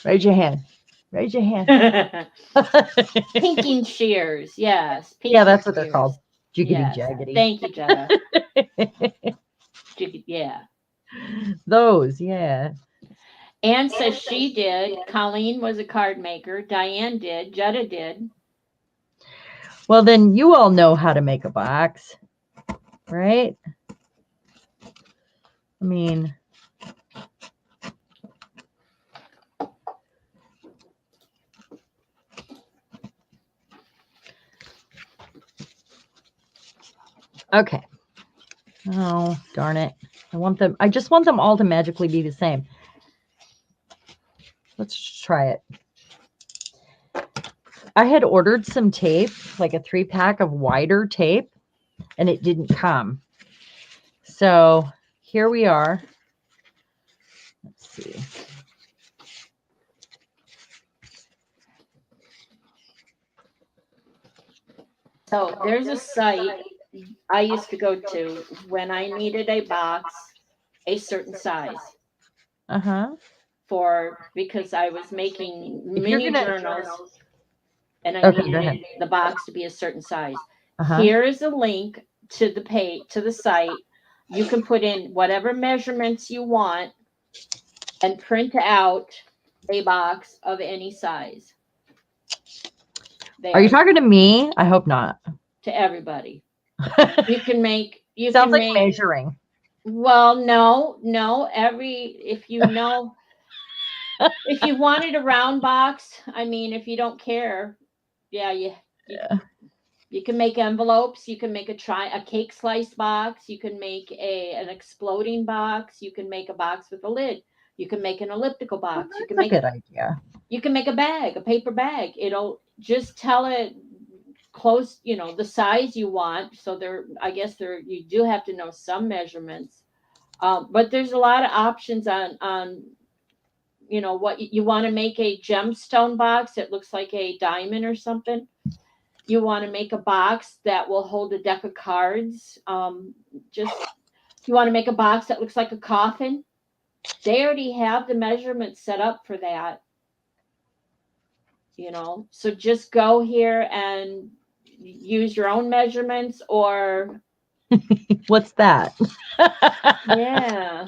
Raise your hand. Raise your hand. Pinking shears, yes. Yeah, that's what shears. they're called. Jiggity Yes. jaggedy. Thank you, Jetta. Yeah. Those, yeah. Anne says she did. Colleen was a card maker. Diane did. Jetta did. Well, then you all know how to make a box, right? I mean, okay. Oh, darn it. I just want them all to magically be the same. Let's try it. I had ordered some tape, like a 3-pack of wider tape, and it didn't come. So here we are. Let's see. So there's a site I used to go to when I needed a box a certain size because I was making mini journals and I needed the box to be a certain size. Here is a link to the page, to the site. You can put in whatever measurements you want and print out a box of any size. Are you talking to me? I hope not. To everybody. You can make. Sounds like measuring. Well, no. If you know, if you wanted a round box, I mean, if you don't care, yeah. You can make envelopes. You can make a cake slice box. You can make an exploding box. You can make a box with a lid. You can make an elliptical box. Well, you can make a good idea. You can make a bag, a paper bag. It'll just tell it close, the size you want. So I guess you do have to know some measurements. But there's a lot of options on what you want to make a gemstone box that looks like a diamond or something. You want to make a box that will hold a deck of cards. You want to make a box that looks like a coffin. They already have the measurements set up for that. So just go here and use your own measurements or what's that? Yeah.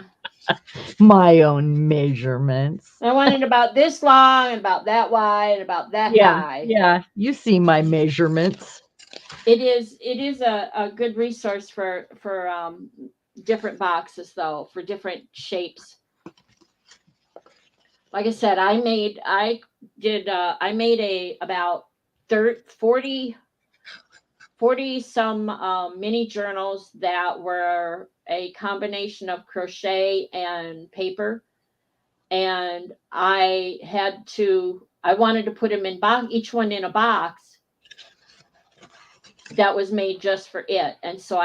My own measurements. I want it about this long and about that wide and about that high. Yeah, you see my measurements. It is a good resource for different boxes though, for different shapes. Like I said, I made about 40 some mini journals that were a combination of crochet and paper. And I wanted to put them in each one in a box. that was made just for it. And so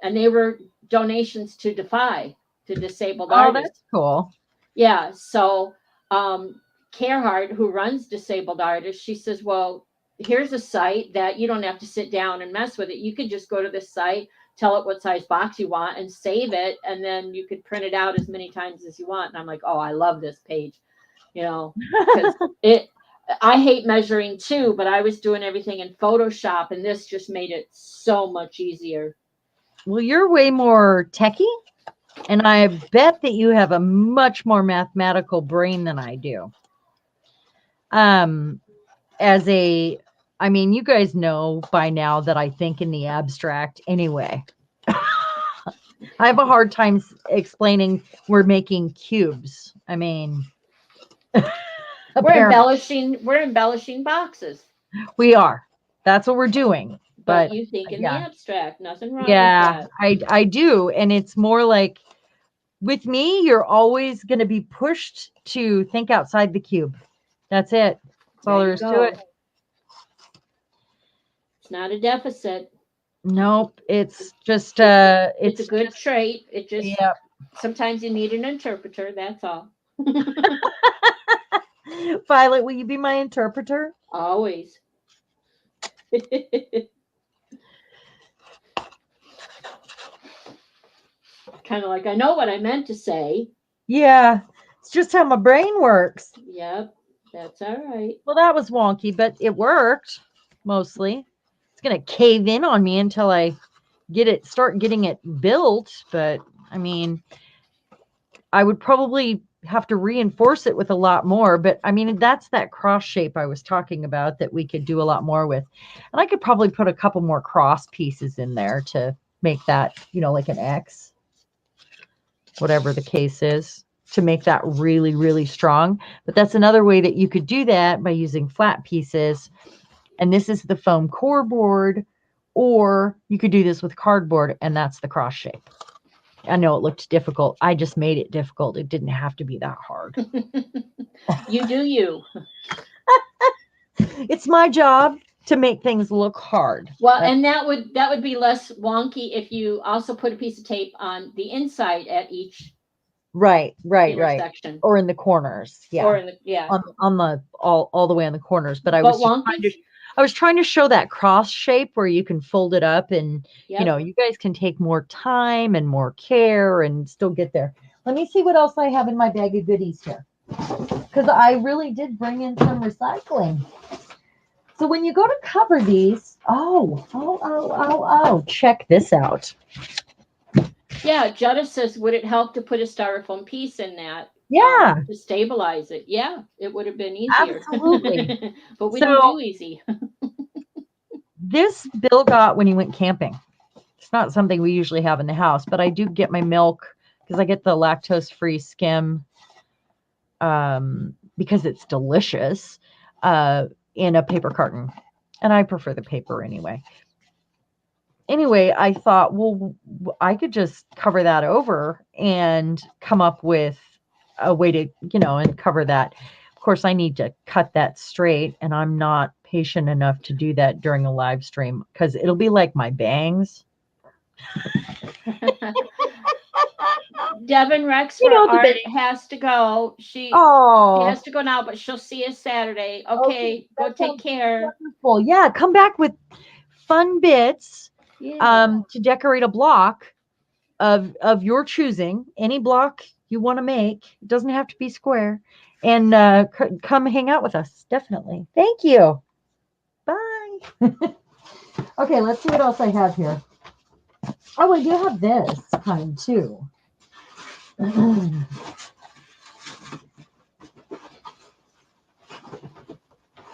and they were donations to Defy, to disabled Oh, artists. that's cool. Yeah. So Gerhard, who runs Disabled Artists, she says, well, here's a site that you don't have to sit down and mess with it. You could just go to this site, tell it what size box you want, and save it, and then you could print it out as many times as you want. And I'm like, oh, I love this page, because I hate measuring too, but I was doing everything in Photoshop, and this just made it so much easier. Well, you're way more techie, and I bet that you have a much more mathematical brain than I do. I mean, you guys know by now that I think in the abstract anyway. I have a hard time explaining we're making cubes. I mean, we're embellishing boxes. We are. That's what we're doing. But you think in the abstract, nothing wrong with that. I do. And it's more like, with me, you're always going to be pushed to think outside the cube. That's it. That's all there is to it. It's not a deficit. Nope. It's just it's a good trait. It just sometimes you need an interpreter, that's all. Violet, will you be my interpreter? Always. Kind of like, I know what I meant to say. Yeah. It's just how my brain works. Yep. That's all right. Well, that was wonky, but it worked mostly. It's going to cave in on me until I start getting it built. But I mean, I would probably have to reinforce it with a lot more. But I mean, that's that cross shape I was talking about that we could do a lot more with. And I could probably put a couple more cross pieces in there to make that, like an X, whatever the case is, to make that really, really strong. But that's another way that you could do that, by using flat pieces. And this is the foam core board, or you could do this with cardboard, and that's the cross shape. I know it looked difficult. I just made it difficult. It didn't have to be that hard. You do you. It's my job to make things look hard. Well, and that would be less wonky if you also put a piece of tape on the inside at each intersection. Or in the corners. Yeah. Or in the on the all the way on the corners. But I was trying to show that cross shape where you can fold it up, and you guys can take more time and more care and still get there. Let me see what else I have in my bag of goodies here, because I really did bring in some recycling. So when you go to cover these, check this out. Yeah, Jutta says, would it help to put a styrofoam piece in that? Yeah. To stabilize it. Yeah, it would have been easier. Absolutely. But we don't do easy. This Bill got when he went camping. It's not something we usually have in the house, but I do get my milk because I get the lactose-free skim because it's delicious in a paper carton. And I prefer the paper anyway. Anyway, I thought, well, I could just cover that over and come up with a way to, and cover that. Of course, I need to cut that straight, and I'm not patient enough to do that during a live stream because it'll be like my bangs. Devin Rex art has to go. She has to go now, but she'll see us Saturday. Okay, go take care. Wonderful. Yeah, come back with fun bits to decorate a block of your choosing. Any block you want to make. It doesn't have to be square. And come hang out with us. Definitely. Thank you. Bye. Okay, let's see what else I have here. Oh, I do have this kind too.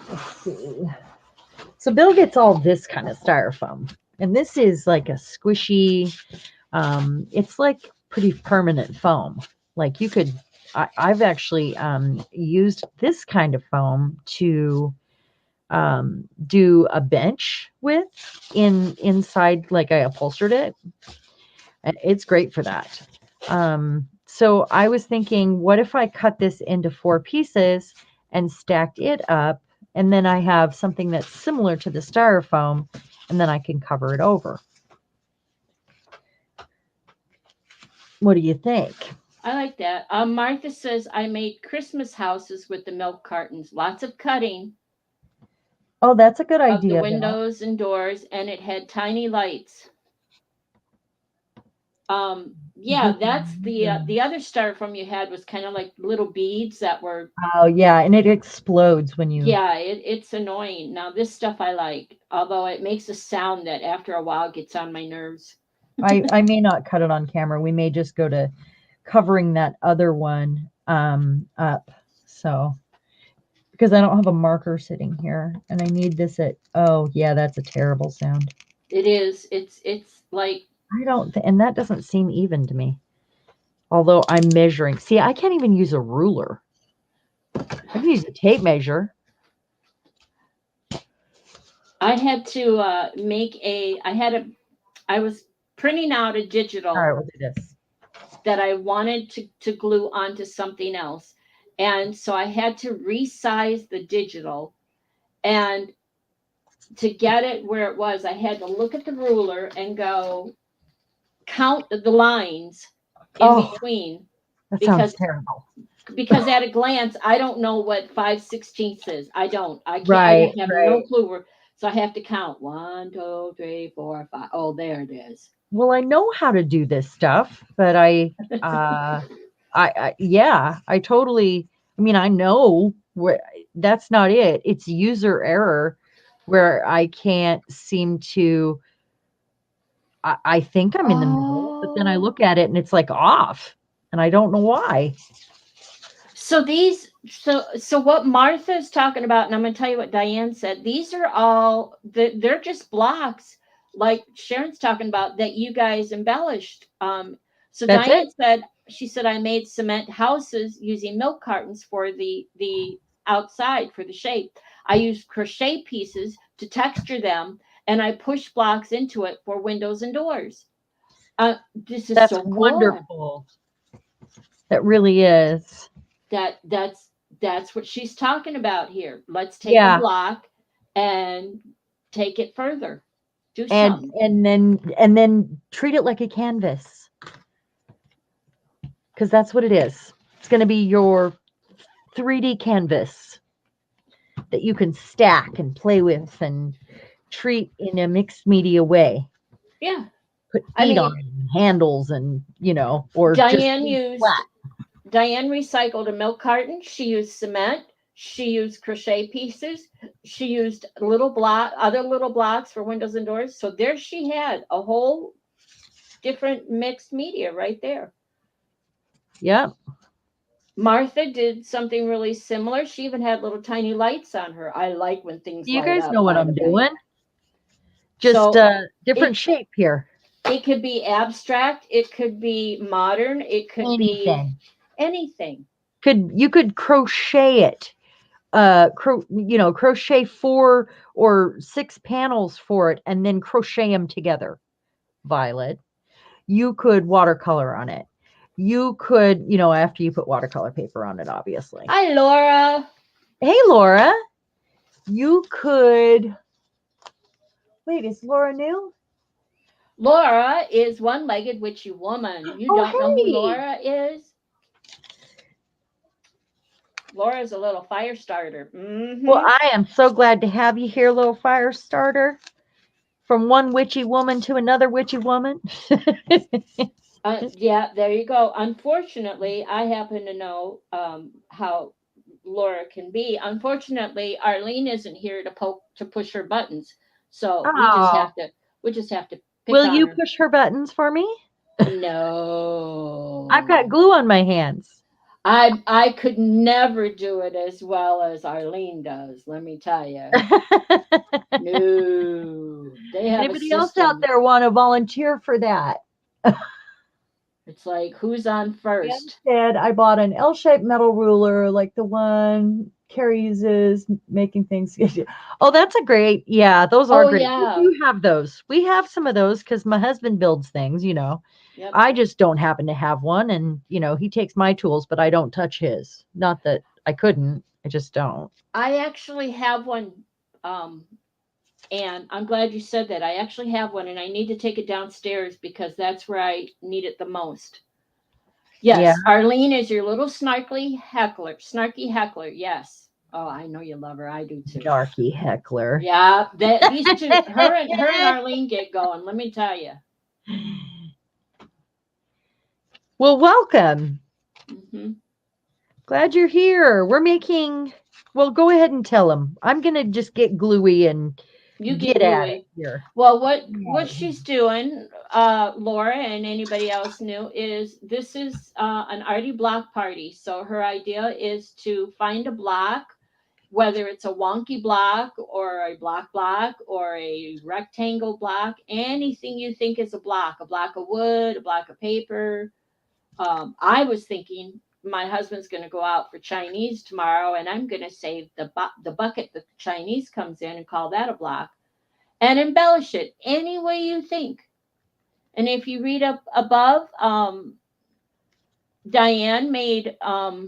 Let's see. So Bill gets all this kind of styrofoam. And this is like a squishy, it's like pretty permanent foam. Like you could, I've actually used this kind of foam to do a bench with inside, like I upholstered it. And it's great for that. So I was thinking, what if I cut this into 4 pieces and stacked it up and then I have something that's similar to the styrofoam, and then I can cover it over. What do you think? I like that. Martha says, I made Christmas houses with the milk cartons. Lots of cutting Oh, that's a good of the idea, though. windows and doors, and it had tiny lights. Yeah, that's the other styrofoam you had was kind of like little beads that were. Oh yeah, and it explodes when you. Yeah, it's annoying. Now this stuff I like, although it makes a sound that after a while gets on my nerves. I may not cut it on camera. We may just go to covering that other one up. So because I don't have a marker sitting here, and I need this at. Oh yeah, that's a terrible sound. It is. It's like. I don't, and that doesn't seem even to me. Although I'm measuring. See, I can't even use a ruler. I can use a tape measure. I had to I was printing out a digital. All right, we'll do this. That I wanted to glue onto something else. And so I had to resize the digital. And to get it where it was, I had to look at the ruler and go count the lines in between. That sounds terrible. Because at a glance, I don't know what 5/16 is. I don't. I can't. Right, I have no clue where. So I have to count 1, 2, 3, 4, 5. Oh, there it is. Well, I know how to do this stuff, but I totally. I mean, I know where. That's not it. It's user error, where I can't seem to. I think I'm in the middle, but then I look at it and it's like off, and I don't know why. So what Martha is talking about, and I'm going to tell you what Diane said. These are all they're just blocks, like Sharon's talking about, that you guys embellished. So That's Diane it? she said, I made cement houses using milk cartons for the outside for the shape. I used crochet pieces to texture them, and I pushed blocks into it for windows and doors. This is so wonderful. That really is. That's what she's talking about here. Let's take a block and take it further. Do something. And then treat it like a canvas. Because that's what it is. It's going to be your 3D canvas that you can stack and play with and treat in a mixed media way. Yeah. Put feet on it, and handles, and or Diane recycled a milk carton. She used cement. She used crochet pieces. She used other little blocks for windows and doors. So there she had a whole different mixed media right there. Yep. Martha did something really similar. She even had little tiny lights on her. I like when things you guys know what I'm doing. Just different shape here. It could be abstract. It could be modern. It could be anything. You could crochet it. Crochet 4 or 6 panels for it and then crochet them together. Violet. You could watercolor on it. You could, after you put watercolor paper on it, obviously. Hi, Laura. Hey, Laura. You could. Wait, is Laura new? Laura is one-legged witchy woman. You don't know who Laura is? Laura's a little fire starter. Mm-hmm. Well, I am so glad to have you here, little fire starter. From one witchy woman to another witchy woman. Yeah, there you go. Unfortunately, I happen to know how Laura can be. Unfortunately, Arlene isn't here to push her buttons, so we just have to. Will you push her buttons for me? No, I've got glue on my hands. I could never do it as well as Arlene does. Let me tell you. No, they have. Anybody else out there want to volunteer for that? It's like, who's on first? Instead, I bought an L-shaped metal ruler, like the one Carrie uses making things. Oh, that's a great. Yeah, those are great. Yeah. We do have those. We have some of those because my husband builds things. Yep. I just don't happen to have one, and he takes my tools, but I don't touch his. Not that I couldn't. I just don't. I actually have one. And I'm glad you said that. I actually have one, and I need to take it downstairs because that's where I need it the most. Yeah. Yes, Arlene is your little snarky heckler. Yes. Oh, I know you love her. I do too. Snarky heckler. Yeah, these two, her and Arlene get going. Let me tell you. Well, welcome. Mm-hmm. Glad you're here. We're making. Well, go ahead and tell them. I'm gonna just get gluey and You get at it here. Well, what she's doing, Laura and anybody else new, is this is an Arty Block Party. So her idea is to find a block, whether it's a wonky block or a block or a rectangle block, anything you think is a block of wood, a block of paper. I was thinking my husband's going to go out for Chinese tomorrow, and I'm going to save the bucket that the Chinese comes in and call that a block, and embellish it any way you think. And if you read up above, Diane made, let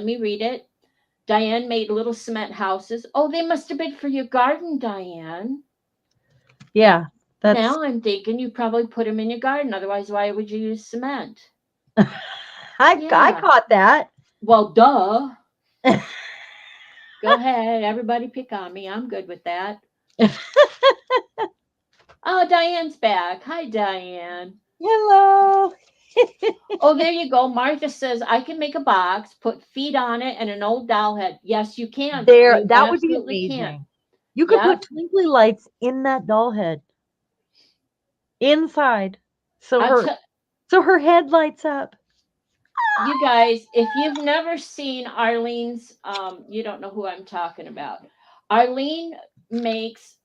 me read it. Diane made little cement houses. Oh, they must have been for your garden, Diane. Yeah. Now I'm thinking you probably put them in your garden. Otherwise, why would you use cement? I caught that. Well, duh. Go ahead. Everybody pick on me. I'm good with that. Oh, Diane's back. Hi, Diane. Hello. Oh, there you go. Martha says, I can make a box, put feet on it, and an old doll head. Yes, you can. That would be amazing. You could put twinkly lights in that doll head. Inside. So her head lights up. You guys, if you've never seen Arlene's, you don't know who I'm talking about. Arlene makes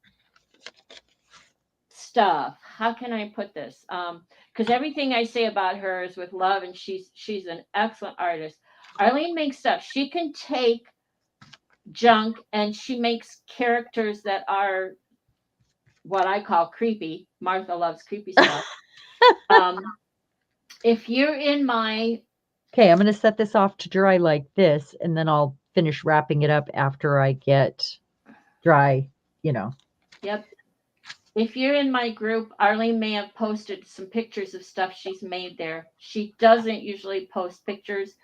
stuff. How can I put this? Because everything I say about her is with love, and she's an excellent artist. Arlene makes stuff. She can take junk and she makes characters that are what I call creepy. Martha loves creepy stuff. If you're in my Okay, I'm going to set this off to dry like this, and then I'll finish wrapping it up after I get dry, Yep. If you're in my group, Arlene may have posted some pictures of stuff she's made there. She doesn't usually post pictures.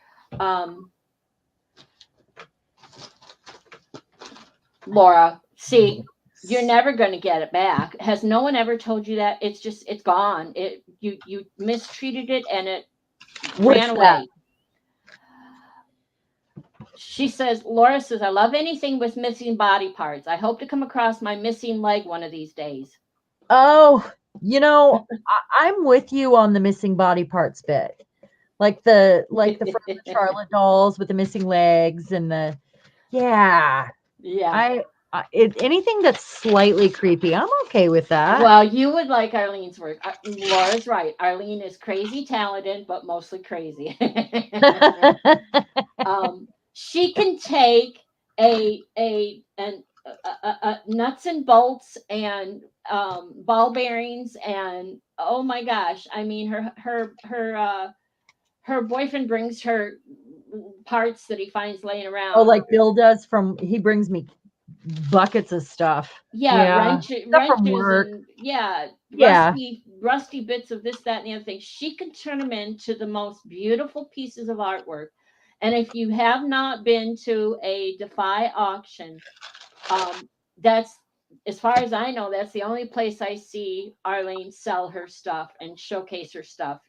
Laura, see, you're never going to get it back. Has no one ever told you that? It's gone. You mistreated it and it ran away. She says, Laura says, I love anything with missing body parts. I hope to come across my missing leg one of these days. Oh, I'm with you on the missing body parts bit. Like the from the Charlotte dolls with the missing legs and yeah. Anything that's slightly creepy, I'm okay with that. Well, you would like Arlene's work. Laura's right. Arlene is crazy talented, but mostly crazy. She can take a nuts and bolts and ball bearings and oh my gosh, I mean her boyfriend brings her parts that he finds laying around. Oh, like Bill does he brings me buckets of stuff. Wrenches from work. And rusty bits of this, that, and the other thing. She can turn them into the most beautiful pieces of artwork. And if you have not been to a Defy auction, that's, as far as I know, that's the only place I see Arlene sell her stuff and showcase her stuff.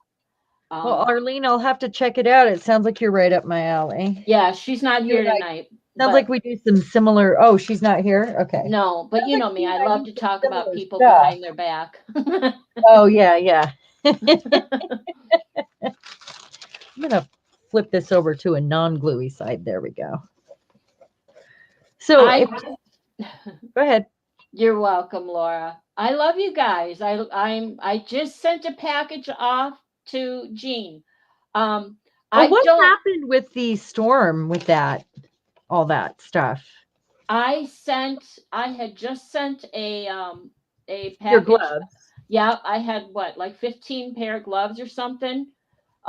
Well, Arlene, I'll have to check it out. It sounds like you're right up my alley. Yeah, she's not here tonight. Sounds like we do some similar. Oh, she's not here? Okay. No, but you know me. I love to talk about people behind their back. Oh, yeah. I'm going to flip this over to a non-gluey side. There we go. So go ahead. You're welcome, Laura. I love you guys. I just sent a package off to Jean. What happened with the storm with all that stuff? I had just sent a package. Your gloves. Yeah, I had like 15 pair of gloves or something.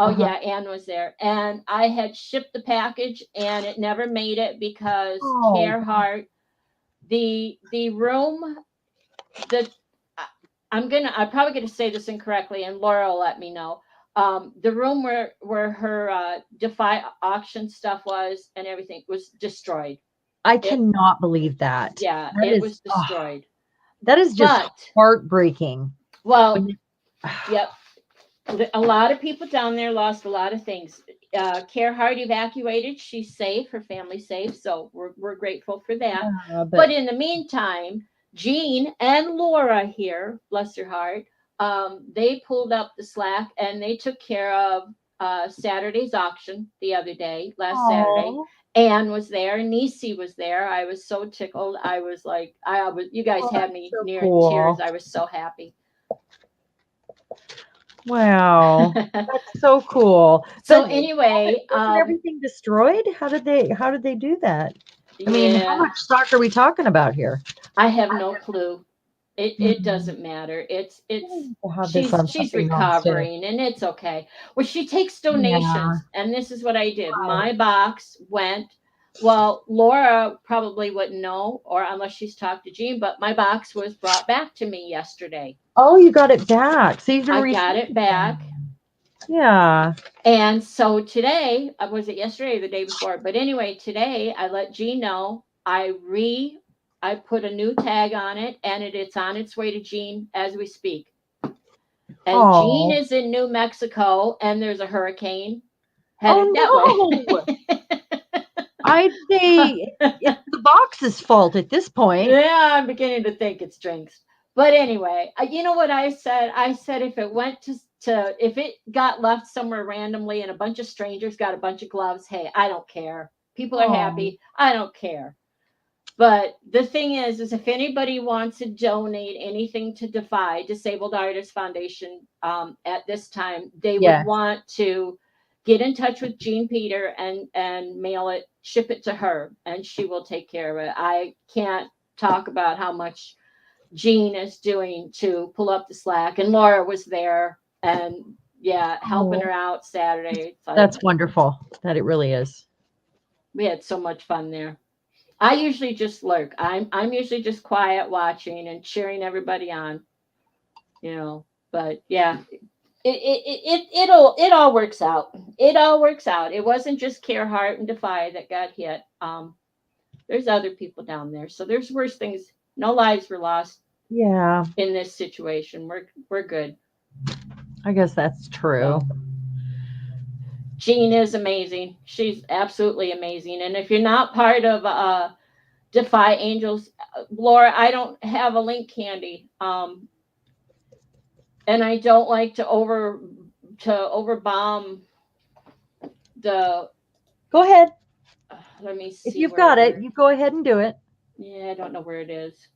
Oh Uh-huh. yeah, Anne was there, and I had shipped the package, and it never made it because Oh, Carehart, the room, the I'm probably gonna say this incorrectly, and Laura will let me know. The room where her Defy auction stuff was and everything was destroyed. I It cannot believe that. Yeah, That it is, was destroyed. that is just But heartbreaking. well, When yep, a lot of people down there lost a lot of things. Carehart evacuated. She's safe. Her family's safe. So we're grateful for that. But but in the meantime, Jean and Laura here, bless her heart, they pulled up the slack and they took care of Saturday's auction the other day, last Saturday. oh, Anne was there. Nisi was there. I was so tickled. I was like, you guys oh, had that's me so near in tears. cool. I was so happy. Wow, that's so cool. So But anyway, wasn't everything destroyed? How did they do that? I mean, how yeah, much stock are we talking about here? I have no clue. It Mm, doesn't matter. It's we'll have this she's on she's something nonstick. recovering and it's okay. Well, she takes Yeah. donations, and this is what I did. My box went. Well, Laura probably wouldn't know, or unless she's talked to Jean, but my box was brought back to me yesterday. Oh, you got it back. So you can I receive got it it back. then. Yeah. And so today, was it yesterday or the day before? But anyway, today I let Jean know I put a new tag on it, and it's on its way to Jean as we speak. And Jean Oh. is in New Mexico, and there's a hurricane headed that Oh no. way. I'd say it's the box's fault at this point. Yeah, I'm beginning to think it's drinks. But anyway, you know what I said? I said if it went if it got left somewhere randomly and a bunch of strangers got a bunch of gloves, hey, I don't care. People are Oh. happy. I don't care. But the thing is if anybody wants to donate anything to Defy Disabled Artists Foundation at this time, they would Yes. want to get in touch with Jean Peter and mail it, ship it to her, and she will take care of it. I can't talk about how much Jean is doing to pull up the slack, and Laura was there, and yeah, helping Oh, her out Saturday. It's like that's wonderful. That it really is. we had so much fun there. I usually just lurk. I'm usually just quiet watching and cheering everybody on, you know. But yeah, it all works out. It all works out. It wasn't just Carehart and Defy that got hit. There's other people down there, so there's worse things. No lives were lost Yeah, in this situation. We're good. I guess that's true. So Jean is amazing. She's absolutely amazing. And if you're not part of Defy Angels, Laura, I don't have a link handy. And I don't like to overbomb the. Go ahead. Let me If see you've got it, where. you go ahead and do it. Yeah, I don't know where it is.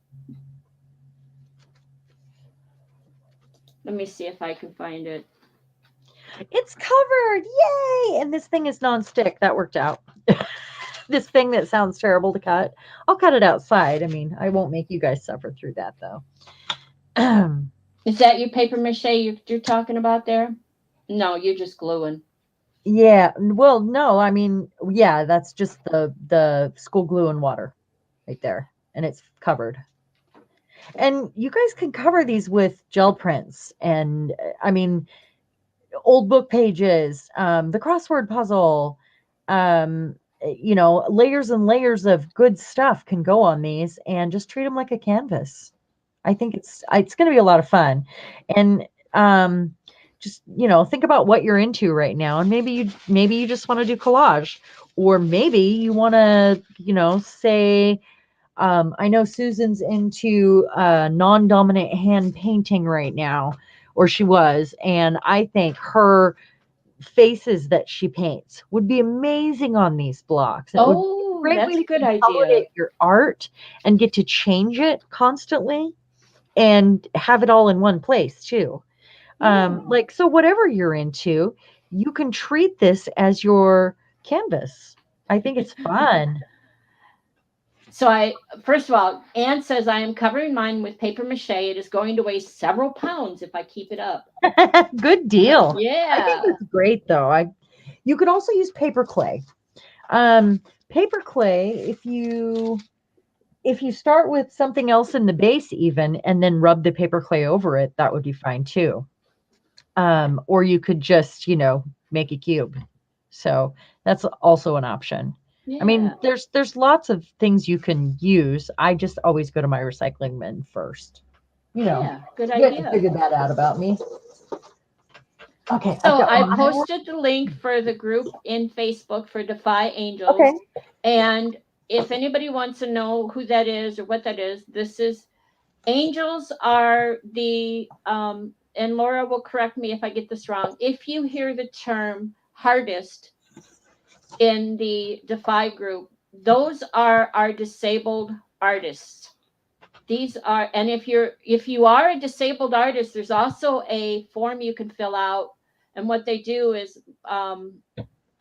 Let me see if I can find it. It's covered. Yay! And this thing is nonstick. That worked out. This thing that sounds terrible to cut. I'll cut it outside. I mean, I won't make you guys suffer through that though. Is that your paper mache you're talking about there? No, you're just gluing. Yeah. Well, no, I mean, yeah, that's just the school glue and water right there. And it's covered. And you guys can cover these with gel prints and I mean old book pages, the crossword puzzle, layers and layers of good stuff can go on these and just treat them like a canvas. I think it's going to be a lot of fun. And just, think about what you're into right now and maybe you just want to do collage or maybe you want to, say I know Susan's into non-dominant hand painting right now, or she was, and I think her faces that she paints would be amazing on these blocks. It would be a Oh, great way that's a to good idea. consolidate your art and get to change it constantly and have it all in one place too. Yeah. So whatever you're into, you can treat this as your canvas. I think it's fun. So first of all, Anne says, I am covering mine with paper mache. It is going to weigh several pounds if I keep it up. Good deal. I Yeah. think it's great though. You could also use paper clay. Paper clay, if you start with something else in the base even and then rub the paper clay over it, that would be fine too. Or you could just, make a cube. So that's also an option. I mean, Yeah. there's lots of things you can use. I just always go to my recycling bin first. Yeah. Good You have to idea. figure that out about me. Okay, I've So got I one more. posted the link for the group in Facebook for Defy Angels. Okay. And if anybody wants to know who that is or what that is, this is angels are the and Laura will correct me if I get this wrong. If you hear the term hardest in the Defy group, those are our disabled artists. These are, and if you are a disabled artist, there's also a form you can fill out. And what they do is, I'm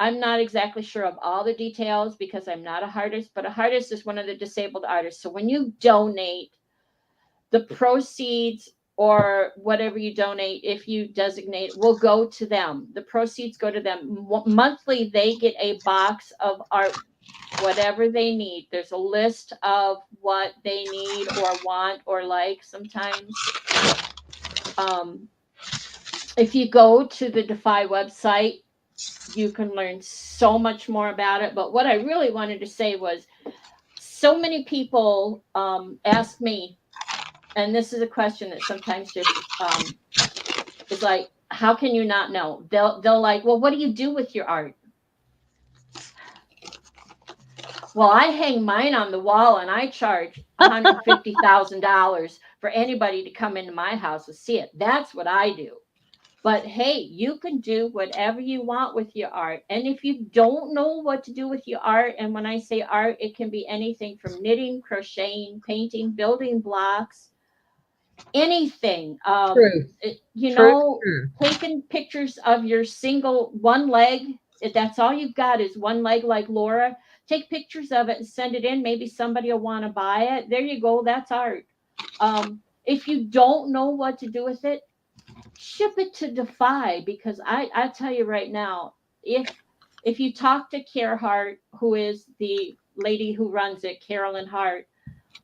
not exactly sure of all the details because I'm not a artist, but a artist is one of the disabled artists. So when you donate, the proceeds or whatever you donate, if you designate, will go to them. The proceeds go to them. Monthly, they get a box of art, whatever they need. There's a list of what they need or want or like sometimes. If you go to the Defy website, you can learn so much more about it. But what I really wanted to say was, so many people ask me, and this is a question that sometimes just is like, how can you not know? They'll like, well, what do you do with your art? Well, I hang mine on the wall and I charge $150,000 for anybody to come into my house and see it. That's what I do. But hey, you can do whatever you want with your art. And if you don't know what to do with your art, and when I say art, it can be anything from knitting, crocheting, painting, building blocks, anything. True. Taking pictures of your single one leg. If that's all you've got is one leg, like Laura, take pictures of it and send it in. Maybe somebody will want to buy it. There you go. That's art. If you don't know what to do with it, ship it to Defy, because I tell you right now, if you talk to Care Hart, who is the lady who runs it, Carolyn Hart,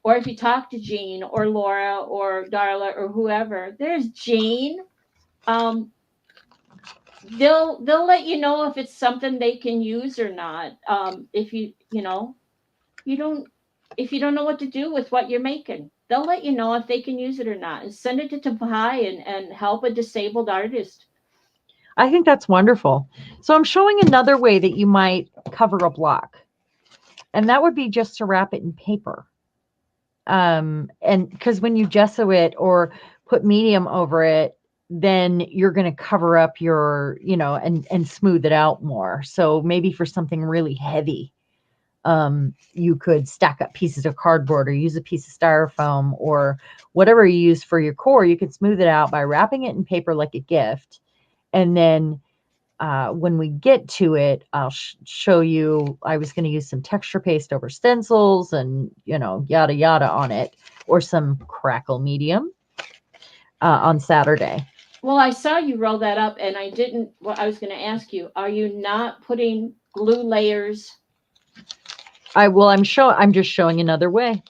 or if you talk to Jean or Laura or Darla or whoever, there's Jean. They'll let you know if it's something they can use or not. If you don't know what to do with what you're making, they'll let you know if they can use it or not, and send it to Defy and help a disabled artist. I think that's wonderful. So I'm showing another way that you might cover a block, and that would be just to wrap it in paper. And because when you gesso it or put medium over it, then you're going to cover up your, and smooth it out more. So maybe for something really heavy, you could stack up pieces of cardboard or use a piece of styrofoam or whatever you use for your core. You can smooth it out by wrapping it in paper like a gift. And then when we get to it, I'll show you. I was going to use some texture paste over stencils and, yada, yada on it, or some crackle medium on Saturday. Well, I saw you roll that up, and I didn't. Well, I was going to ask you, are you not putting glue layers? I'm just showing another way.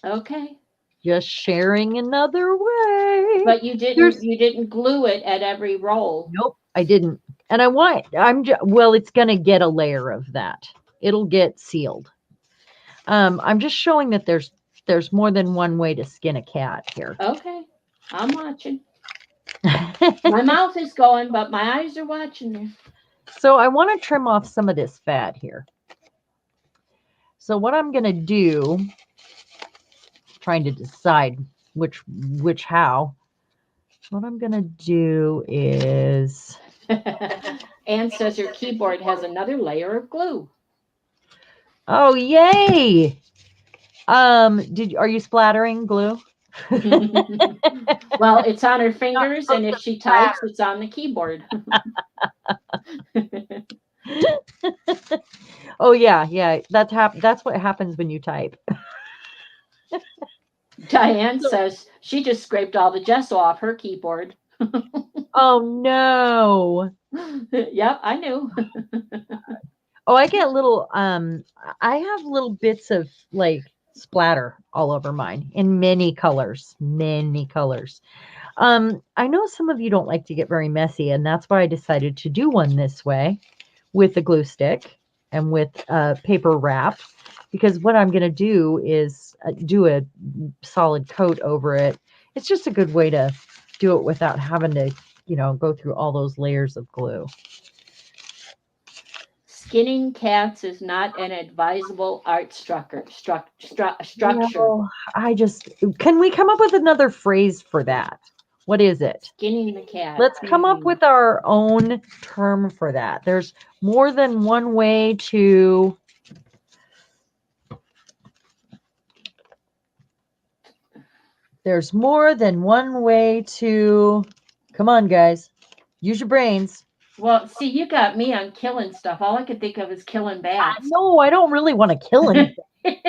Okay. Just sharing another way. But you didn't glue it at every roll. Nope, I didn't. And it's going to get a layer of that. It'll get sealed. I'm just showing that there's more than one way to skin a cat here. Okay. I'm watching. My mouth is going, but my eyes are watching you. So I want to trim off some of this fat here. So what I'm going to do, trying to decide which how. What I'm going to do is... Anne says her keyboard has another layer of glue. Oh, yay! Are you splattering glue? Well, it's on her fingers, and if she types, it's on the keyboard. Oh yeah. That's what happens when you type. Diane says she just scraped all the gesso off her keyboard. Oh no. Yep, I knew. Oh, I get little I have little bits of like splatter all over mine in many colors, many colors. I know some of you don't like to get very messy, and that's why I decided to do one this way with a glue stick and with paper wrap, because what I'm going to do is do a solid coat over it. It's just a good way to do it without having to, go through all those layers of glue. Skinning cats is not an advisable art structure. Well, can we come up with another phrase for that? What is it? Skinning the cat. Let's come up with our own term for that. There's more than one way to. There's more than one way to. Come on, guys. Use your brains. Well, see, you got me on killing stuff. All I could think of is killing bats. No, I don't really want to kill anything.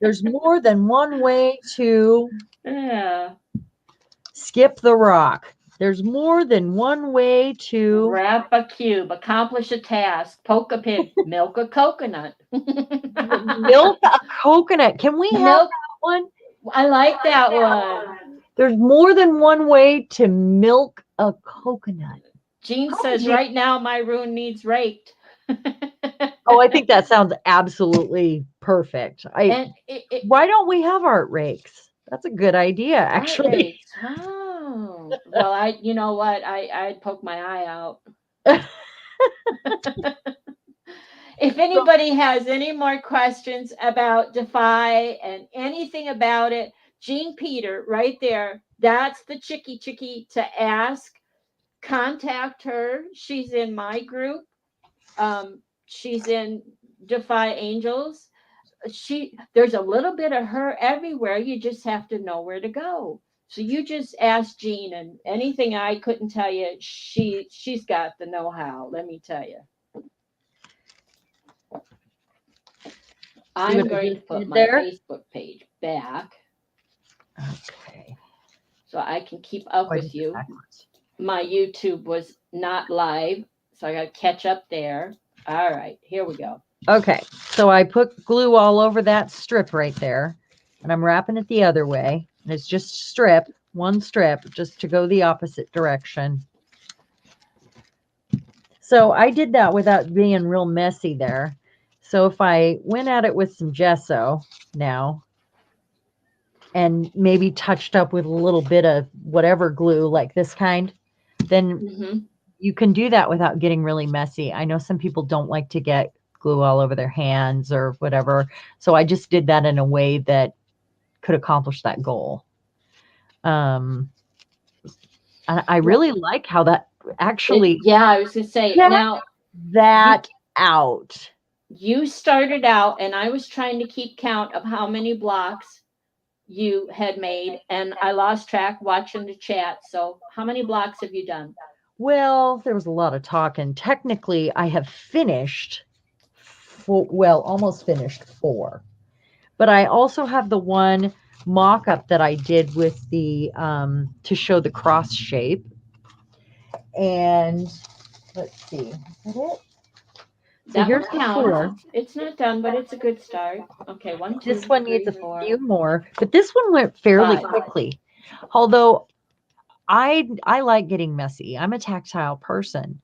There's more than one way to skip the rock. There's more than one way to wrap a cube, accomplish a task, poke a pig, milk a coconut. Milk a coconut. Can we have that one? I like that one. There's more than one way to milk a coconut. Jean says, right now my room needs raked. Oh, I think that sounds absolutely perfect. Why don't we have art rakes? That's a good idea, actually. Oh, well, you know what? I'd poke my eye out. If anybody has any more questions about Defy and anything about it, Jean Peter, right there, that's the chickie to ask. Contact her. She's in my group. She's in Defy Angels. There's a little bit of her everywhere. You just have to know where to go. So you just ask Jean, and anything I couldn't tell you, she's got the know-how. Let me tell you. I'm going to put my Facebook page back. Okay. So I can keep up with you. My YouTube was not live, so I got to catch up there. All right, here we go. Okay, so I put glue all over that strip right there, and I'm wrapping it the other way. And it's just one strip, just to go the opposite direction. So I did that without being real messy there. So if I went at it with some gesso now, and maybe touched up with a little bit of whatever glue, like this kind, then you can do that without getting really messy. I know some people don't like to get glue all over their hands or whatever. So I just did that in a way that could accomplish that goal. And I really like how that actually. I was going to say, now that out. You started out, and I was trying to keep count of how many blocks you had made, and I lost track watching the chat. So how many blocks have you done? Well, there was a lot of talking. Technically, I have finished almost finished 4. But I also have the one mock-up that I did with the to show the cross shape. And let's see, is that it? So here's the 4. It's not done, but it's a good start. Okay, 1, 2, this one needs a few more, but this one went fairly quickly. Although I like getting messy. I'm a tactile person,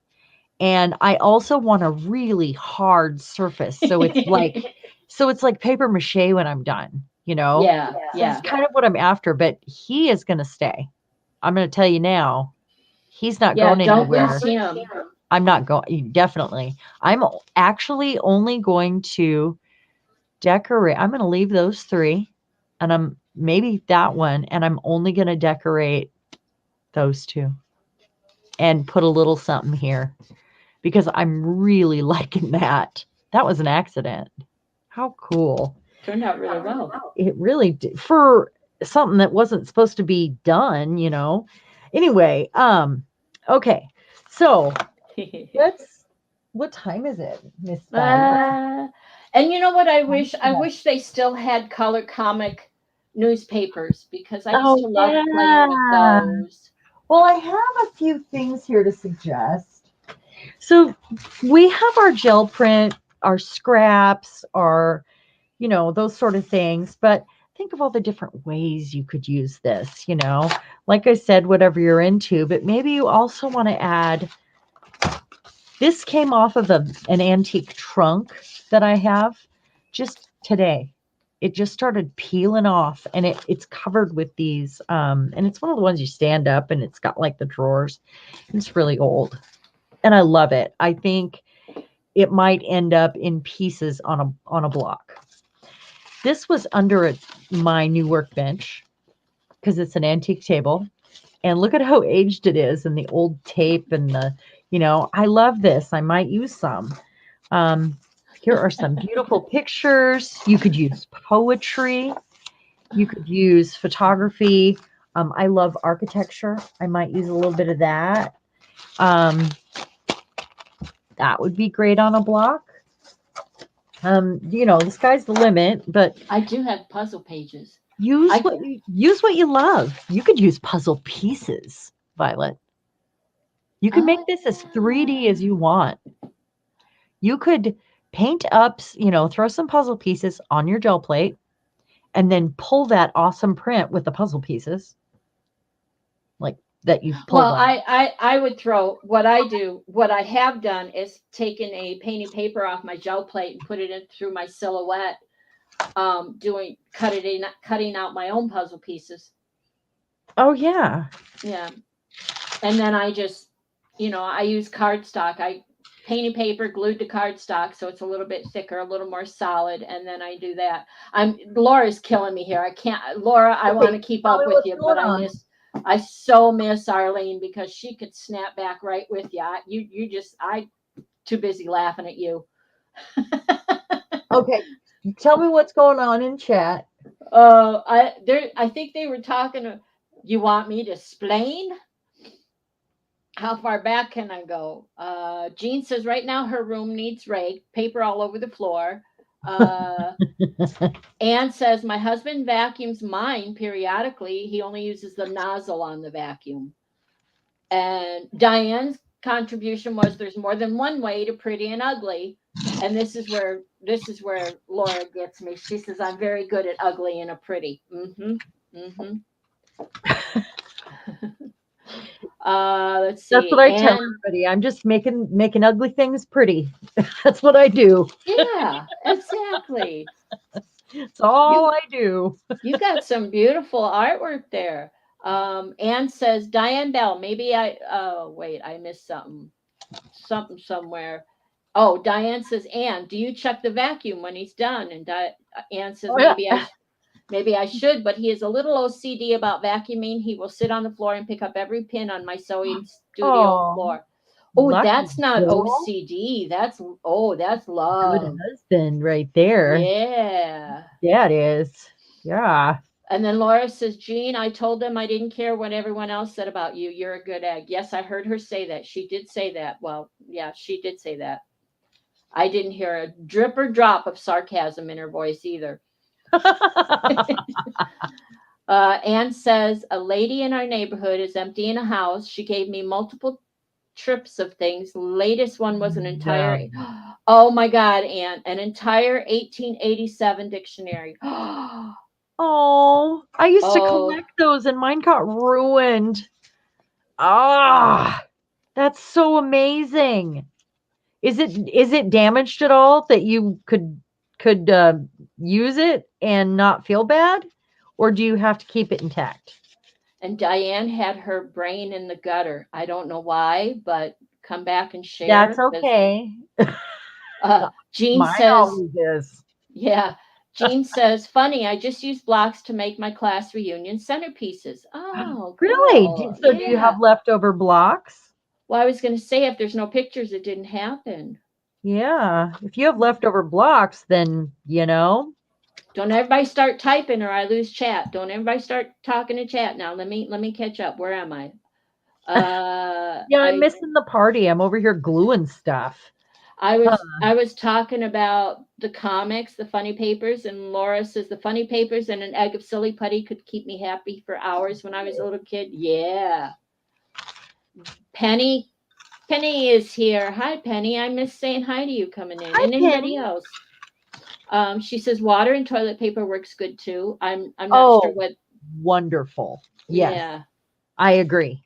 and I also want a really hard surface. So it's like paper mache when I'm done. Yeah. That's kind of what I'm after. But he is going to stay. I'm going to tell you now. He's not going anywhere. Don't lose him. I'm not going, definitely. I'm actually only going to decorate. I'm going to leave those 3, and maybe that one, and I'm only going to decorate those 2 and put a little something here because I'm really liking that. That was an accident. How cool. Turned out really well. It really did for something that wasn't supposed to be done, Anyway, okay. So what time is it, Miss Diane? And you know what I wish? I wish they still had color comic newspapers because I used Oh, to love playing with yeah. those. Well, I have a few things here to suggest. So we have our gel print, our scraps, our, those sort of things. But think of all the different ways you could use this. Like I said, whatever you're into, but maybe you also want to add, this came off of an antique trunk that I have just today. It just started peeling off and it's covered with these, and it's one of the ones you stand up and it's got like the drawers. It's really old and I love it. I think it might end up in pieces on a block. This was under my new workbench because it's an antique table. And look at how aged it is and the old tape and I love this. I might use some. Here are some beautiful pictures. You could use poetry. You could use photography. I love architecture. I might use a little bit of that. That would be great on a block. The sky's the limit, but I do have puzzle pages. use what you love. You could use puzzle pieces, Violet. You can make this as 3D as you want. You could paint up, throw some puzzle pieces on your gel plate and then pull that awesome print with the puzzle pieces like that you've pulled. Well, I would throw what I have done is taken a painting paper off my gel plate and put it in through my silhouette, cutting out my own puzzle pieces. Oh yeah. Yeah. And then I just, I use cardstock. I painting paper glued to cardstock, so it's a little bit thicker, a little more solid, and then I do that. Laura's killing me here. I can't, Laura. I want to keep up with you, but I so miss Arlene because she could snap back right with you. I too busy laughing at you. Okay, tell me what's going on in chat. I think they were talking. You want me to explain? How far back can I go? Jean says right now her room needs raked, paper all over the floor. Anne says my husband vacuums mine periodically. He only uses the nozzle on the vacuum. And Diane's contribution was there's more than one way to pretty and ugly. And this is where Laura gets me. She says I'm very good at ugly and a pretty. Let's see. That's what I tell everybody. I'm just making ugly things pretty. That's what I do. Yeah, exactly. That's all I do. You got some beautiful artwork there. Anne says, Diane Bell, maybe I missed something somewhere. Oh, Diane says, Anne, do you check the vacuum when he's done? And Anne says, maybe I should, but he is a little OCD about vacuuming. He will sit on the floor and pick up every pin on my sewing studio floor. Oh, that's not OCD. That's love. Good husband right there. Yeah. Yeah, it is. Yeah. And then Laura says, Jean, I told them I didn't care what everyone else said about you. You're a good egg. Yes, I heard her say that. She did say that. Well, yeah, she did say that. I didn't hear a drip or drop of sarcasm in her voice either. Anne says, a lady in our neighborhood is emptying a house. She gave me multiple trips of things. The latest one was an entire, oh my God, Anne, an entire 1887 dictionary. Oh, I used to collect those and mine got ruined. Ah, that's so amazing. Is it damaged at all that you could use it and not feel bad, or do you have to keep it intact? And Diane had her brain in the gutter. I don't know why, but come back and share. That's okay. Jean Mine says, always is. Yeah. Jean says, funny, I just used blocks to make my class reunion centerpieces. Oh, really? Cool. So do you have leftover blocks? Well, I was going to say, if there's no pictures, it didn't happen. Yeah. If you have leftover blocks, then, Don't everybody start typing or I lose chat. Don't everybody start talking in chat now. Let me catch up. Where am I? Yeah, I'm missing the party. I'm over here gluing stuff. I was talking about the comics, the funny papers, and Laura says the funny papers and an egg of silly putty could keep me happy for hours when I was a little kid. Yeah. Penny is here. Hi, Penny. I miss saying hi to you coming in. Hi, And anybody Penny. else? She says water and toilet paper works good too. I'm not sure Oh, what. wonderful. Yes, Yeah. I agree.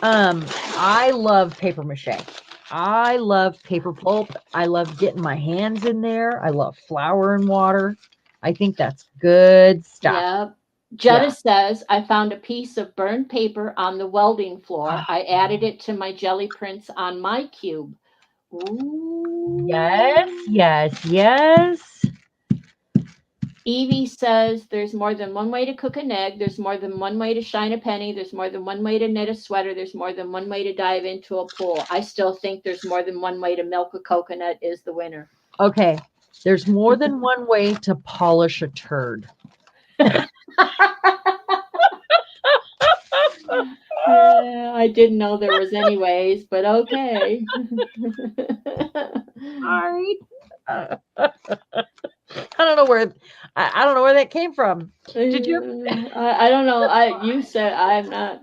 I love paper mache. I love paper pulp. I love getting my hands in there. I love flour and water. I think that's good stuff. Yeah. Yeah. Jetta says, I found a piece of burned paper on the welding floor. I added it to my jelly prints on my cube. Ooh. Yes, yes, yes. Evie says, there's more than one way to cook an egg. There's more than one way to shine a penny. There's more than one way to knit a sweater. There's more than one way to dive into a pool. I still think there's more than one way to milk a coconut is the winner. Okay. There's more than one way to polish a turd. I didn't know there was any ways, but okay. Sorry. I don't know where that came from. Did you I don't know. You said I'm not.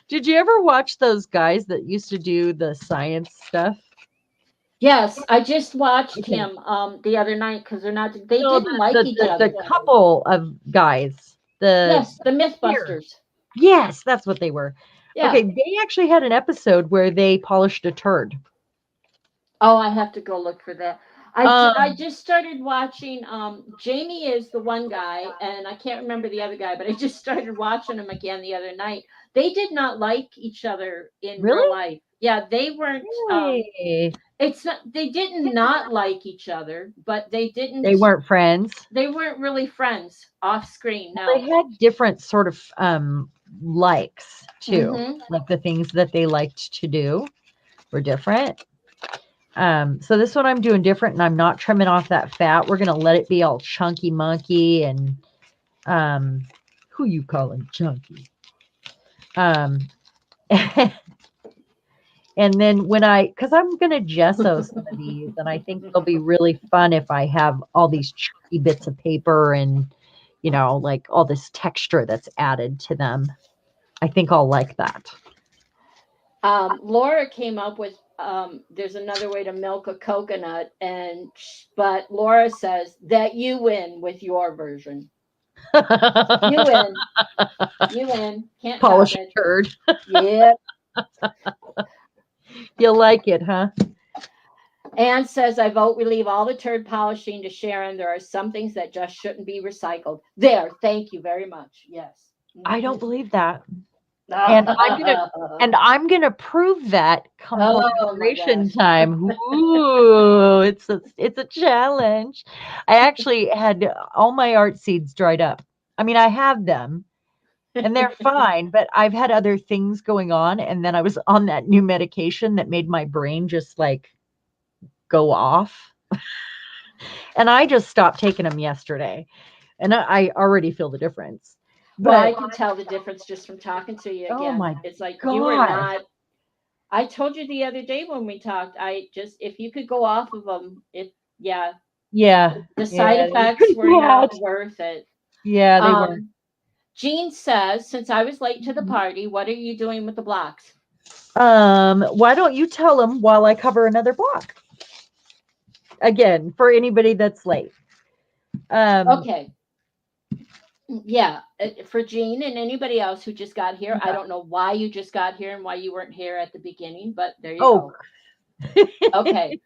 Did you ever watch those guys that used to do the science stuff? Yes, I just watched Okay. him the other night because they No, didn't like each other. the couple of guys. Yes, the Mythbusters. Yes, that's what they were. Yeah. Okay, they actually had an episode where they polished a turd. Oh, I have to go look for that. I just started watching. Jamie is the one guy, and I can't remember the other guy, but I just started watching him again the other night. They did not like each other in real Really? life. Yeah, they weren't. Really? It's not. They didn't not like each other, but they didn't. They weren't friends. They weren't really friends off screen. No, They had different sort of likes too. Mhm. Like the things that they liked to do were different. So this one I'm doing different, and I'm not trimming off that fat. We're gonna let it be all chunky monkey and who you calling chunky? And then because I'm gonna gesso some of these, and I think they'll be really fun if I have all these chunky bits of paper and like all this texture that's added to them. I think I'll like that. Laura came up with there's another way to milk a coconut, but Laura says that you win with your version. You win. You win. Can't Polish top a it. turd. Yep. You'll like it, huh? Anne says, I vote we leave all the turd polishing to Sharon. There are some things that just shouldn't be recycled. There. Thank you very much. Yes. I don't believe that. And I'm gonna prove that come publication time. Ooh, it's a challenge. I actually had all my art seeds dried up. I mean, I have them and they're fine, but I've had other things going on, and then I was on that new medication that made my brain just like go off. And I just stopped taking them yesterday, and I already feel the difference. Well, I can tell the difference just from talking to you again. Oh my it's like God. You were not. I told you the other day when we talked, if you could go off of them, the side effects were not worth it. Yeah, they were. Jean says, since I was late to the party, what are you doing with the blocks? Why don't you tell them while I cover another block? Again, for anybody that's late. Okay. Yeah, for Jean and anybody else who just got here, I don't know why you just got here and why you weren't here at the beginning, but there you go. Okay.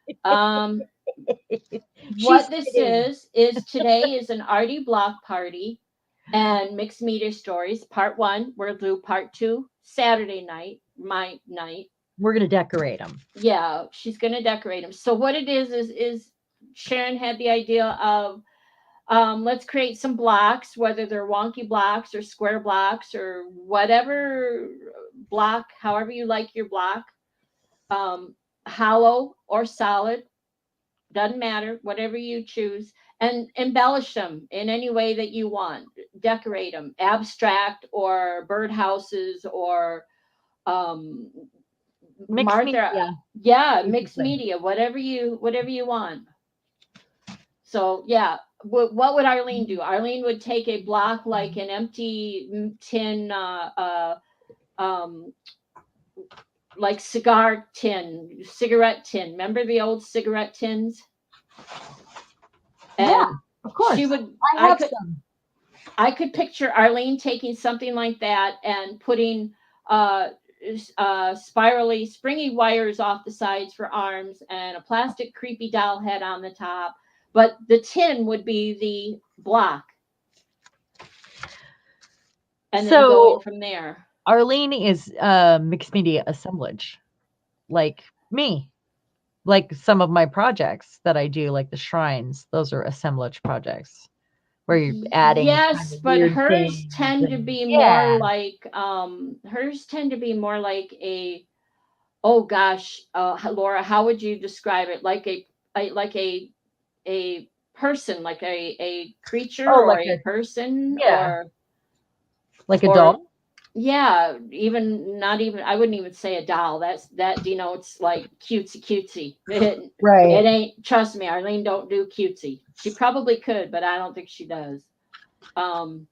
What this is today is an Arty Block Party and Mixed Meter Stories, part 1. We'll do part 2 Saturday night, my night. We're going to decorate them. Yeah, she's going to decorate them. So what it is Sharon had the idea of let's create some blocks, whether they're wonky blocks or square blocks or whatever block, however you like your block, hollow or solid, doesn't matter, whatever you choose, and embellish them in any way that you want. Decorate them, abstract or birdhouses or Mixed Martha, media. yeah, mixed basically. media, whatever you want. So yeah, what would Arlene do? Arlene would take a block like an empty tin, um, like cigarette tin. Remember the old cigarette tins? Yeah, And of she course. would, I have some. I could picture Arlene taking something like that and putting uh, spirally, springy wires off the sides for arms and a plastic creepy doll head on the top. But the tin would be the block, and then going So from there. Arlene is mixed media assemblage, like me. Like some of my projects that I do, like the shrines, those are assemblage projects where you're adding kind Yes, of but weird hers things tend to and be more yeah, like a, oh gosh, Laura, how would you describe it? Like a person, like a creature oh, or like a a person yeah, like a or doll, yeah, even not even, I wouldn't even say a doll. That denotes like cutesy. It right? ain't, trust me, Arlene don't do cutesy. She probably could, but I don't think she does. Um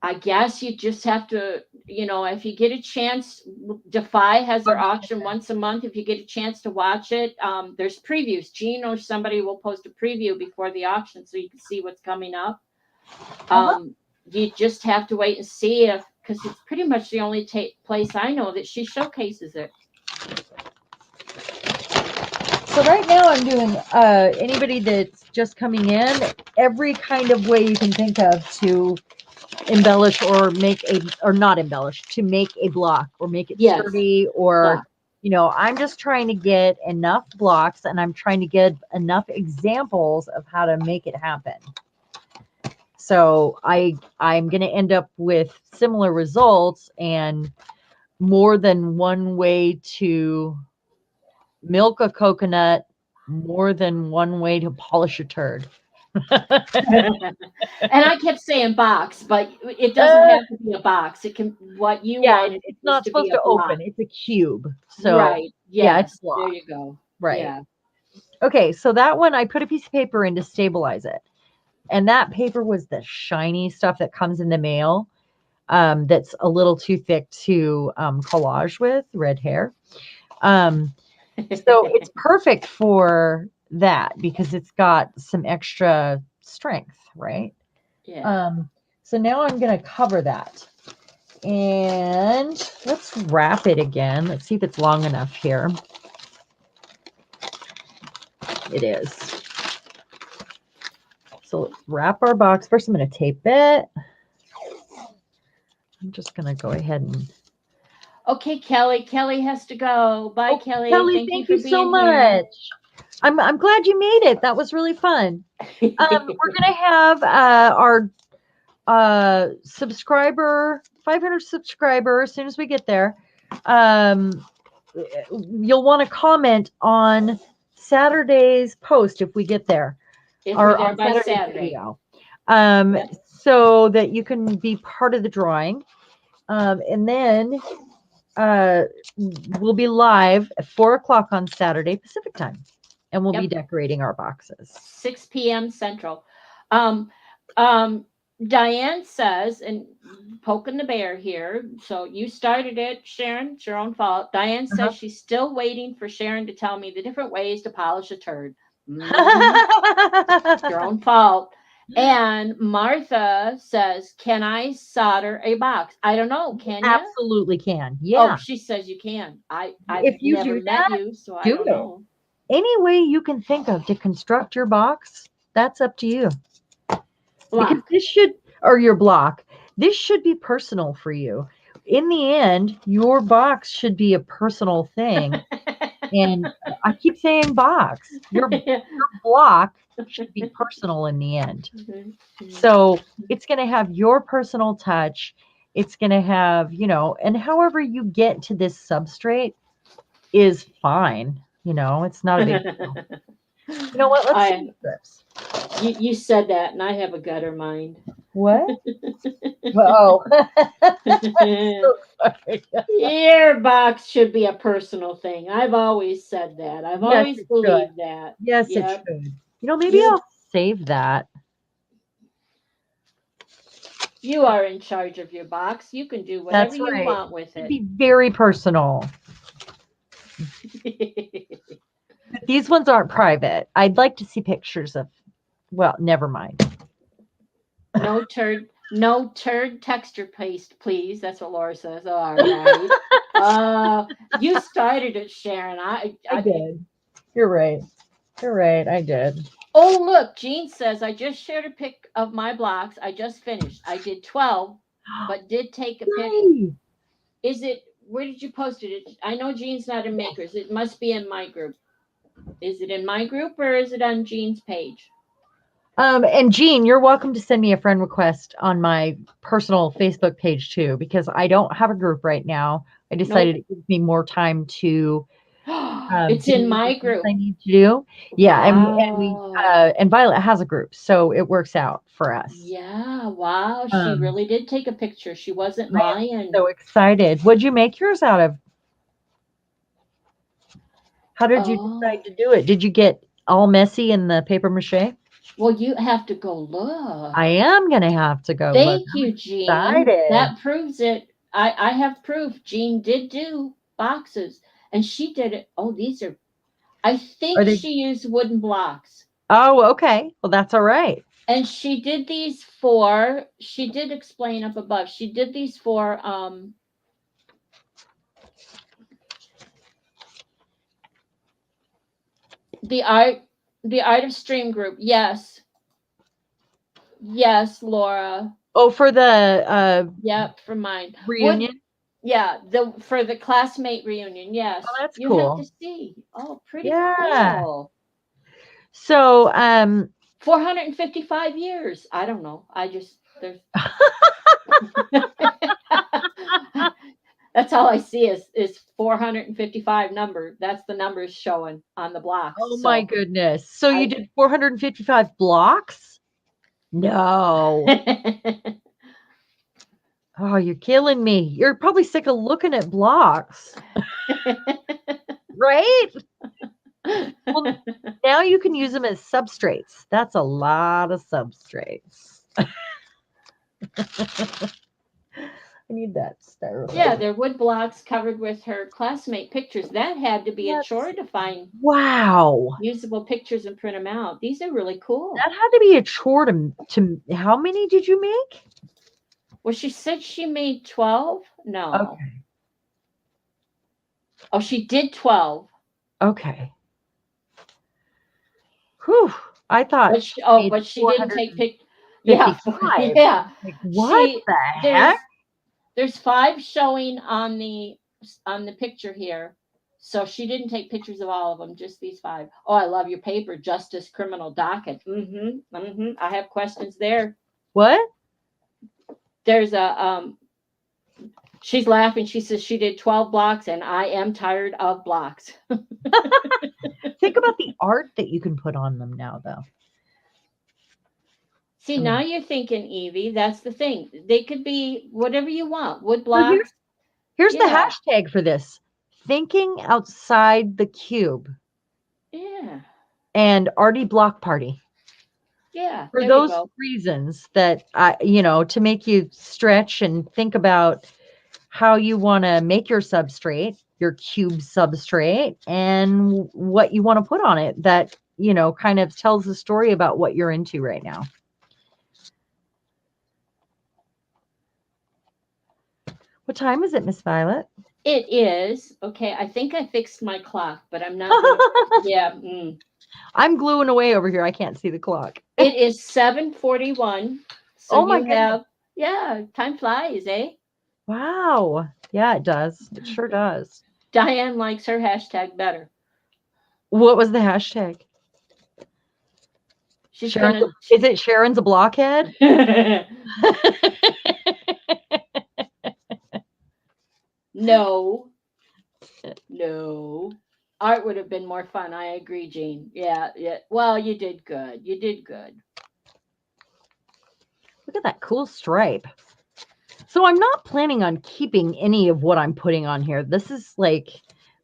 I guess you just have to, if you get a chance, Defy has their auction once a month. If you get a chance to watch it, there's previews. Gene or somebody will post a preview before the auction so you can see what's coming up. Uh-huh. You just have to wait and see because it's pretty much the only place I know that she showcases it. So right now I'm doing anybody that's just coming in, every kind of way you can think of to embellish or make a or not embellish to make a block or make it Yes, sturdy or block. I'm just trying to get enough blocks and I'm trying to get enough examples of how to make it happen. So I'm going to end up with similar results and more than one way to milk a coconut, more than one way to polish a turd. And I kept saying box, but it doesn't have to be a box. It can, what you Yeah, wanted it's was not to be supposed a to block. open. It's a cube. So, Right. yeah, it's Yes. There block. you go. Right. Yeah. Okay, so that one I put a piece of paper in to stabilize it. And that paper was the shiny stuff that comes in the mail. That's a little too thick to collage with red hair. So it's perfect for that because it's got some extra strength, right? Yeah. So now I'm going to cover that. And let's wrap it again. Let's see if it's long enough here. It is. So let's wrap our box. First, I'm going to tape it. I'm just going to go ahead and. Okay, Kelly. Kelly has to go. Bye, Oh, Kelly. Kelly, Thank you thank for you so being here. much. I'm glad you made it. That was really fun. We're going to have our subscriber 500 subscriber as soon as we get there. You'll want to comment on Saturday's post if we get there, If we're or there on by Saturday's Saturday. video, Yep. so that you can be part of the drawing. And then we'll be live at 4 o'clock on Saturday Pacific time, and we'll be Yep. decorating our boxes. 6 p.m. Central. Um, um, Diane says, and poking the bear here. So you started it, Sharon. It's your own fault. Diane Uh-huh. says she's still waiting for Sharon to tell me the different ways to polish a turd. Your own fault. And Martha says, "Can I solder a box?" I don't know. Can you? Absolutely can. Oh, Yeah. she says you can. I've If you never do met that, you, so I do don't it. know. Any way you can think of to construct your box, that's up to you. Because Block. this should, or your block, this should be personal for you. In the end, your box should be a personal thing. And I keep saying box. Your block should be personal in the end. So it's going to have your personal touch. It's going to have, and however you get to this substrate is fine. It's not a big deal. You know what? Let's see the strips. You said that, and I have a gutter mind. What? Oh. So sorry. Your box should be a personal thing. I've always said that. I've Yes, always it should. believed that. Yes, it Yep. should. Maybe You I'll save that. you are in charge of your box. You can do whatever That's you right. want with It'd it. be very personal. But these ones aren't private. I'd like to see pictures of, well, never mind. No turd texture paste, please. That's what Laura says. All right. You started it, Sharon. I did. You're right. You're right. I did. Oh, look, Jean says, I just shared a pic of my blocks. I just finished. I did 12, but did take a pic. Yay. Is it, where did you post it? I know Jean's not in Makers. It must be in my group. Is it in my group or is it on Jean's page? And Jean, you're welcome to send me a friend request on my personal Facebook page too, because I don't have a group right now. I decided it gives me more time to It's do in the my things group. I need to do. Yeah, Wow. and Violet has a group, so it works out for us. Yeah, wow. She really did take a picture. She wasn't I am lying. so excited. What'd you make yours out of? How did you decide to do it? Did you get all messy in the paper mache? Well, you have to go look. I am gonna have to go look. Thank you, Jean. Excited. That proves it. I have proof. Jean did do boxes, and she did it. Oh, these are. I think she used wooden blocks. Oh, okay. Well, that's all right. And she did these for. She did explain up above. She did these for the art of stream group. Yes. Yes, Laura. Oh, for the Yep, for mine. reunion. For the classmate reunion. Yes. Oh, that's You cool. have to see. Oh, pretty Yeah. cool. So 455 years. I don't know. I just there's that's all I see is 455 number. That's the numbers showing on the blocks. Oh my goodness. So you did 455 blocks? No. Oh, you're killing me. You're probably sick of looking at blocks. Right? Well, now you can use them as substrates. That's a lot of substrates. I need that styrofoam. Yeah, they're wood blocks covered with her classmate pictures. That had to be a chore to find. Wow. Usable pictures and print them out. These are really cool. That had to be a chore to how many did you make? Well, she said she made 12. No. Okay. Oh, she did 12. Okay. Whew. I thought. But she didn't take pictures. Yeah. Yeah. Like, what the heck? There's 5 showing on the picture here. So she didn't take pictures of all of them, just these 5. Oh, I love your paper, Justice Criminal Docket. I have questions there. What? There's a she's laughing. She says she did 12 blocks and I am tired of blocks. Think about the art that you can put on them now, though. See, now you're thinking, Evie. That's the thing. They could be whatever you want. Wood blocks. Here's the hashtag for this. Thinking outside the cube. Yeah. And Arty Block Party. Yeah. For those reasons that to make you stretch and think about how you want to make your substrate, your cube substrate, and what you want to put on it that, kind of tells the story about what you're into right now. What time is it, Miss Violet? It is. Okay, I think I fixed my clock, but I'm not. I'm gluing away over here. I can't see the clock. It is 7:41. So oh my goodness. Time flies, eh? Wow. Yeah, it does. It sure does. Diane likes her hashtag better. What was the hashtag? Is it Sharon's a blockhead? No. Art would have been more fun. I agree, Jean. Yeah. Well, you did good. Look at that cool stripe. So I'm not planning on keeping any of what I'm putting on here. This is like,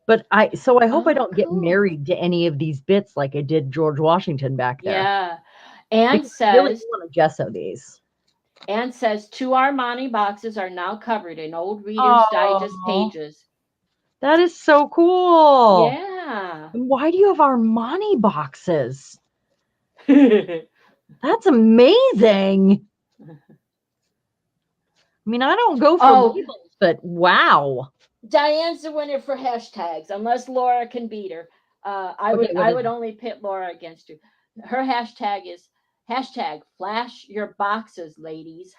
but I hope I don't get cool. married to any of these bits like I did George Washington back there. Yeah. And Because I really says, want to gesso these. and says 2 Armani boxes are now covered in old Reader's Digest Oh, pages. that is so cool. Yeah. And why do you have Armani boxes? Diane's That's amazing. I mean, I don't go for labels, but wow. the winner for hashtags, unless Laura can beat her. I would only pit Laura against you. Her hashtag is hashtag flash your boxes, ladies.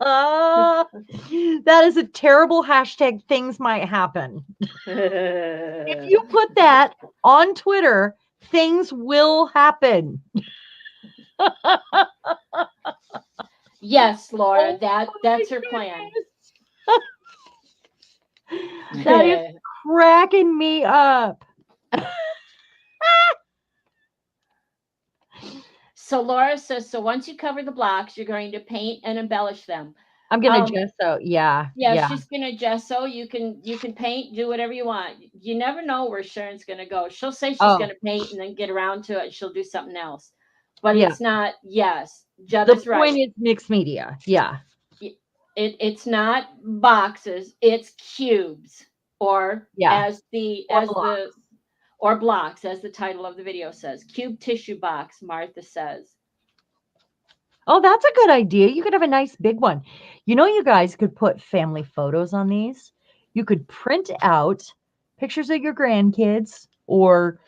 That is a terrible hashtag. Things might happen. If you put that on Twitter, things will happen. Yes, Laura, that's her plan. That is cracking me up. So Laura says, so once you cover the blocks, you're going to paint and embellish them. I'm gonna gesso. Yeah. She's gonna gesso. You can paint, do whatever you want. You never know where Sharon's gonna go. She'll say she's gonna paint and then get around to it and she'll do something else. But it's not. Yes, Jeb is right. The point is mixed media. Yeah. It's not boxes. It's cubes, or or blocks, as the title of the video says. Cube tissue box, Martha says. Oh, that's a good idea. You could have a nice big one. You know, you guys could put family photos on these. You could print out pictures of your grandkids or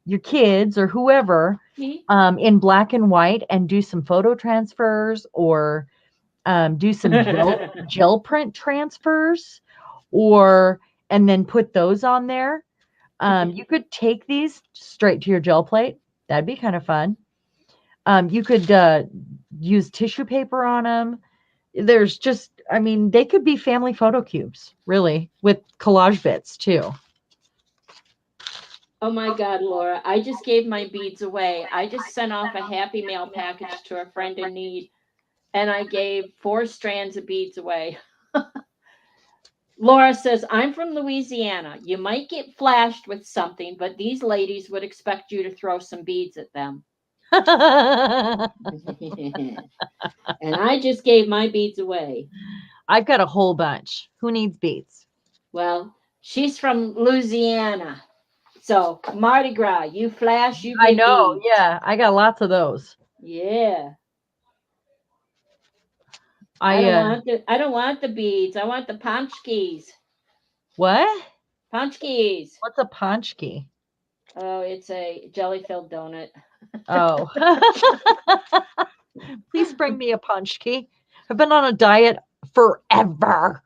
your kids or whoever in black and white and do some photo transfers or do some gel print transfers and then put those on there. You could take these straight to your gel plate. That'd be kind of fun. You could use tissue paper on them. There's just, I mean, they could be family photo cubes, really, with collage bits too. Oh my God, Laura, I just gave my beads away. I just sent off a Happy Mail package to a friend in need, and I gave 4 strands of beads away. Laura says, I'm from Louisiana. You might get flashed with something, but these ladies would expect you to throw some beads at them. And I just gave my beads away. I've got a whole bunch. Who needs beads? Well, she's from Louisiana. So Mardi Gras, you flash, you get I know, beads. yeah. I got lots of those. Yeah. I don't want the beads. I want the paczkis. What? Paczkis. What's a paczki? Oh, it's a jelly-filled donut. Oh. Please bring me a paczki. I've been on a diet forever.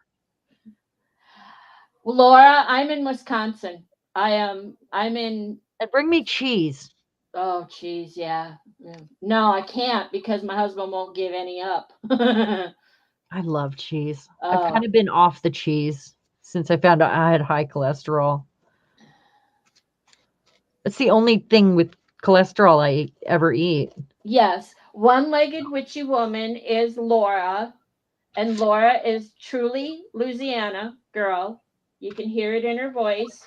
Laura, I'm in Wisconsin. I'm in. And bring me cheese. Oh, cheese, yeah. No, I can't because my husband won't give any up. I love cheese. I've kind of been off the cheese since I found out I had high cholesterol. It's the only thing with cholesterol I ever eat. Yes. One-legged witchy woman is Laura, and Laura is truly Louisiana girl. You can hear it in her voice.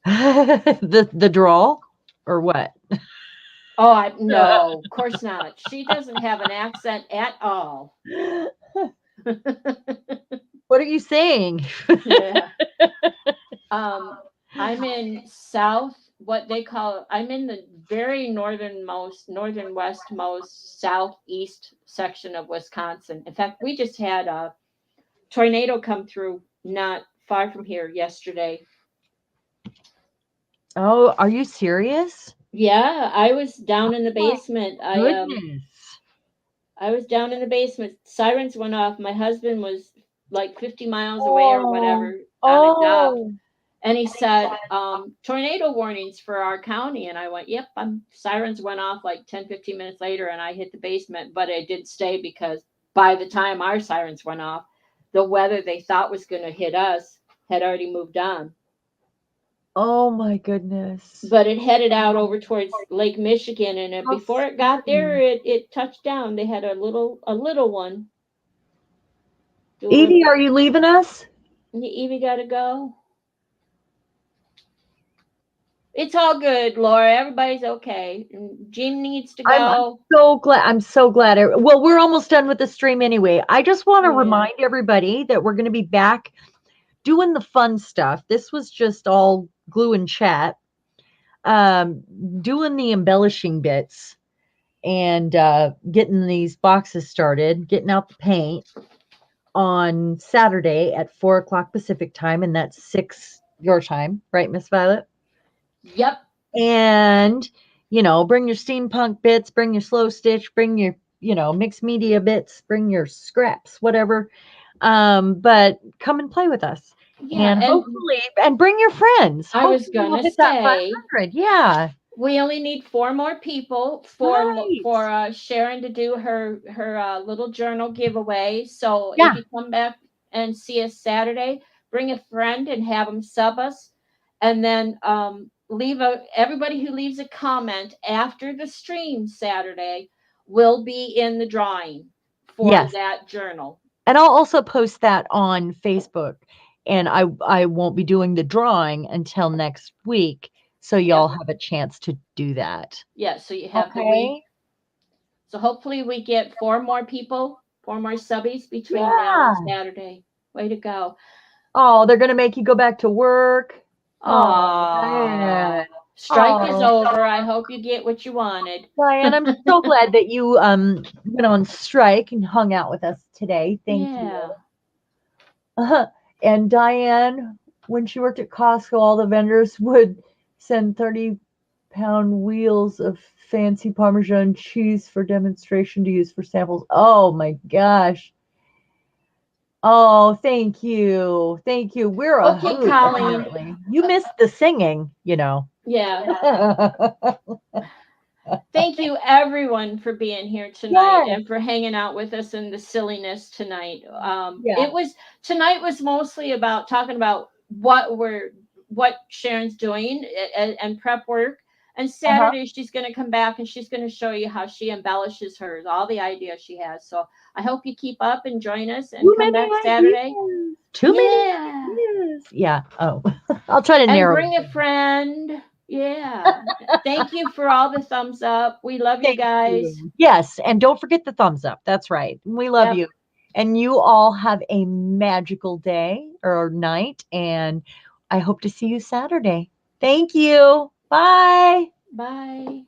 the drawl or what? Oh, no, of course not. She doesn't have an accent at all. What are you saying? Yeah. I'm in I'm in the very northernwestmost southeast section of Wisconsin. In fact, we just had a tornado come through not far from here yesterday. Oh, are you serious? Yeah, I was down in the basement. Goodness. I was down in the basement. Sirens went off. My husband was like 50 miles away or whatever on a dock. And he said, tornado warnings for our county. And I went, yep, sirens went off like 10, 15 minutes later, and I hit the basement. But I did stay because by the time our sirens went off, the weather they thought was going to hit us had already moved on. Oh my goodness. But it headed out over towards Lake Michigan, and How before it got there, sweet. it touched down. They had a little one Evie, doing. are you leaving us? Evie got to go. It's all good, Laura. Everybody's okay. Jean needs to I'm go. so glad. I'm so glad. Well, we're almost done with the stream anyway. I just want to Yeah. remind everybody that we're going to be back doing the fun stuff. This was just all glue and chat. Um, Doing the embellishing bits and getting these boxes started, getting out the paint on Saturday at 4 o'clock Pacific time, and that's 6 your time, right, Miss Violet? Yep. And bring your steampunk bits, bring your slow stitch, bring your mixed media bits, bring your scraps, whatever. But come and play with us, Yeah, and and hopefully, and bring your friends. I was Hopefully, we'll gonna hit that say 500. Yeah, we only need 4 more people right. for Sharon to do her little journal giveaway. So if Yeah, you come back and see us Saturday, bring a friend and have them sub us, and then everybody who leaves a comment after the stream Saturday will be in the drawing for yes. that journal. And I'll also post that on Facebook. And I won't be doing the drawing until next week, so y'all Yep. have a chance to do that. Yeah, so you have the week. Okay. So hopefully we get 4 more people, 4 more subbies between now and Yeah. Saturday. Way to go. Oh, they're gonna make you go back to work. Oh Aw. man. Strike is Oh, over. I hope you get what you wanted. Diane, I'm so glad that you went on strike and hung out with us today. Thank you. Yeah. And Diane, when she worked at Costco, all the vendors would send 30-pound wheels of fancy Parmesan cheese for demonstration to use for samples. Oh my gosh. Oh, thank you. Thank you. We're a Okay, hoot, Colleen. apparently. You missed the singing. Yeah. Thank you everyone for being here tonight Yes. and for hanging out with us in the silliness tonight. Yeah. Tonight was mostly about talking about what Sharon's doing and prep work. And Uh-huh. Saturday she's going to come back and she's going to show you how she embellishes hers, all the ideas she has. So I hope you keep up and join us and Too come many back Saturday. ideas. Too many Yeah. ideas. Yeah. Oh, I'll try to And narrow bring it a friend. Yeah. Thank you for all the thumbs up. We love you Thank guys. you. Yes, and don't forget the thumbs up. That's right. We love Yep. you. And you all have a magical day or night, and I hope to see you Saturday. Thank you. Bye. Bye.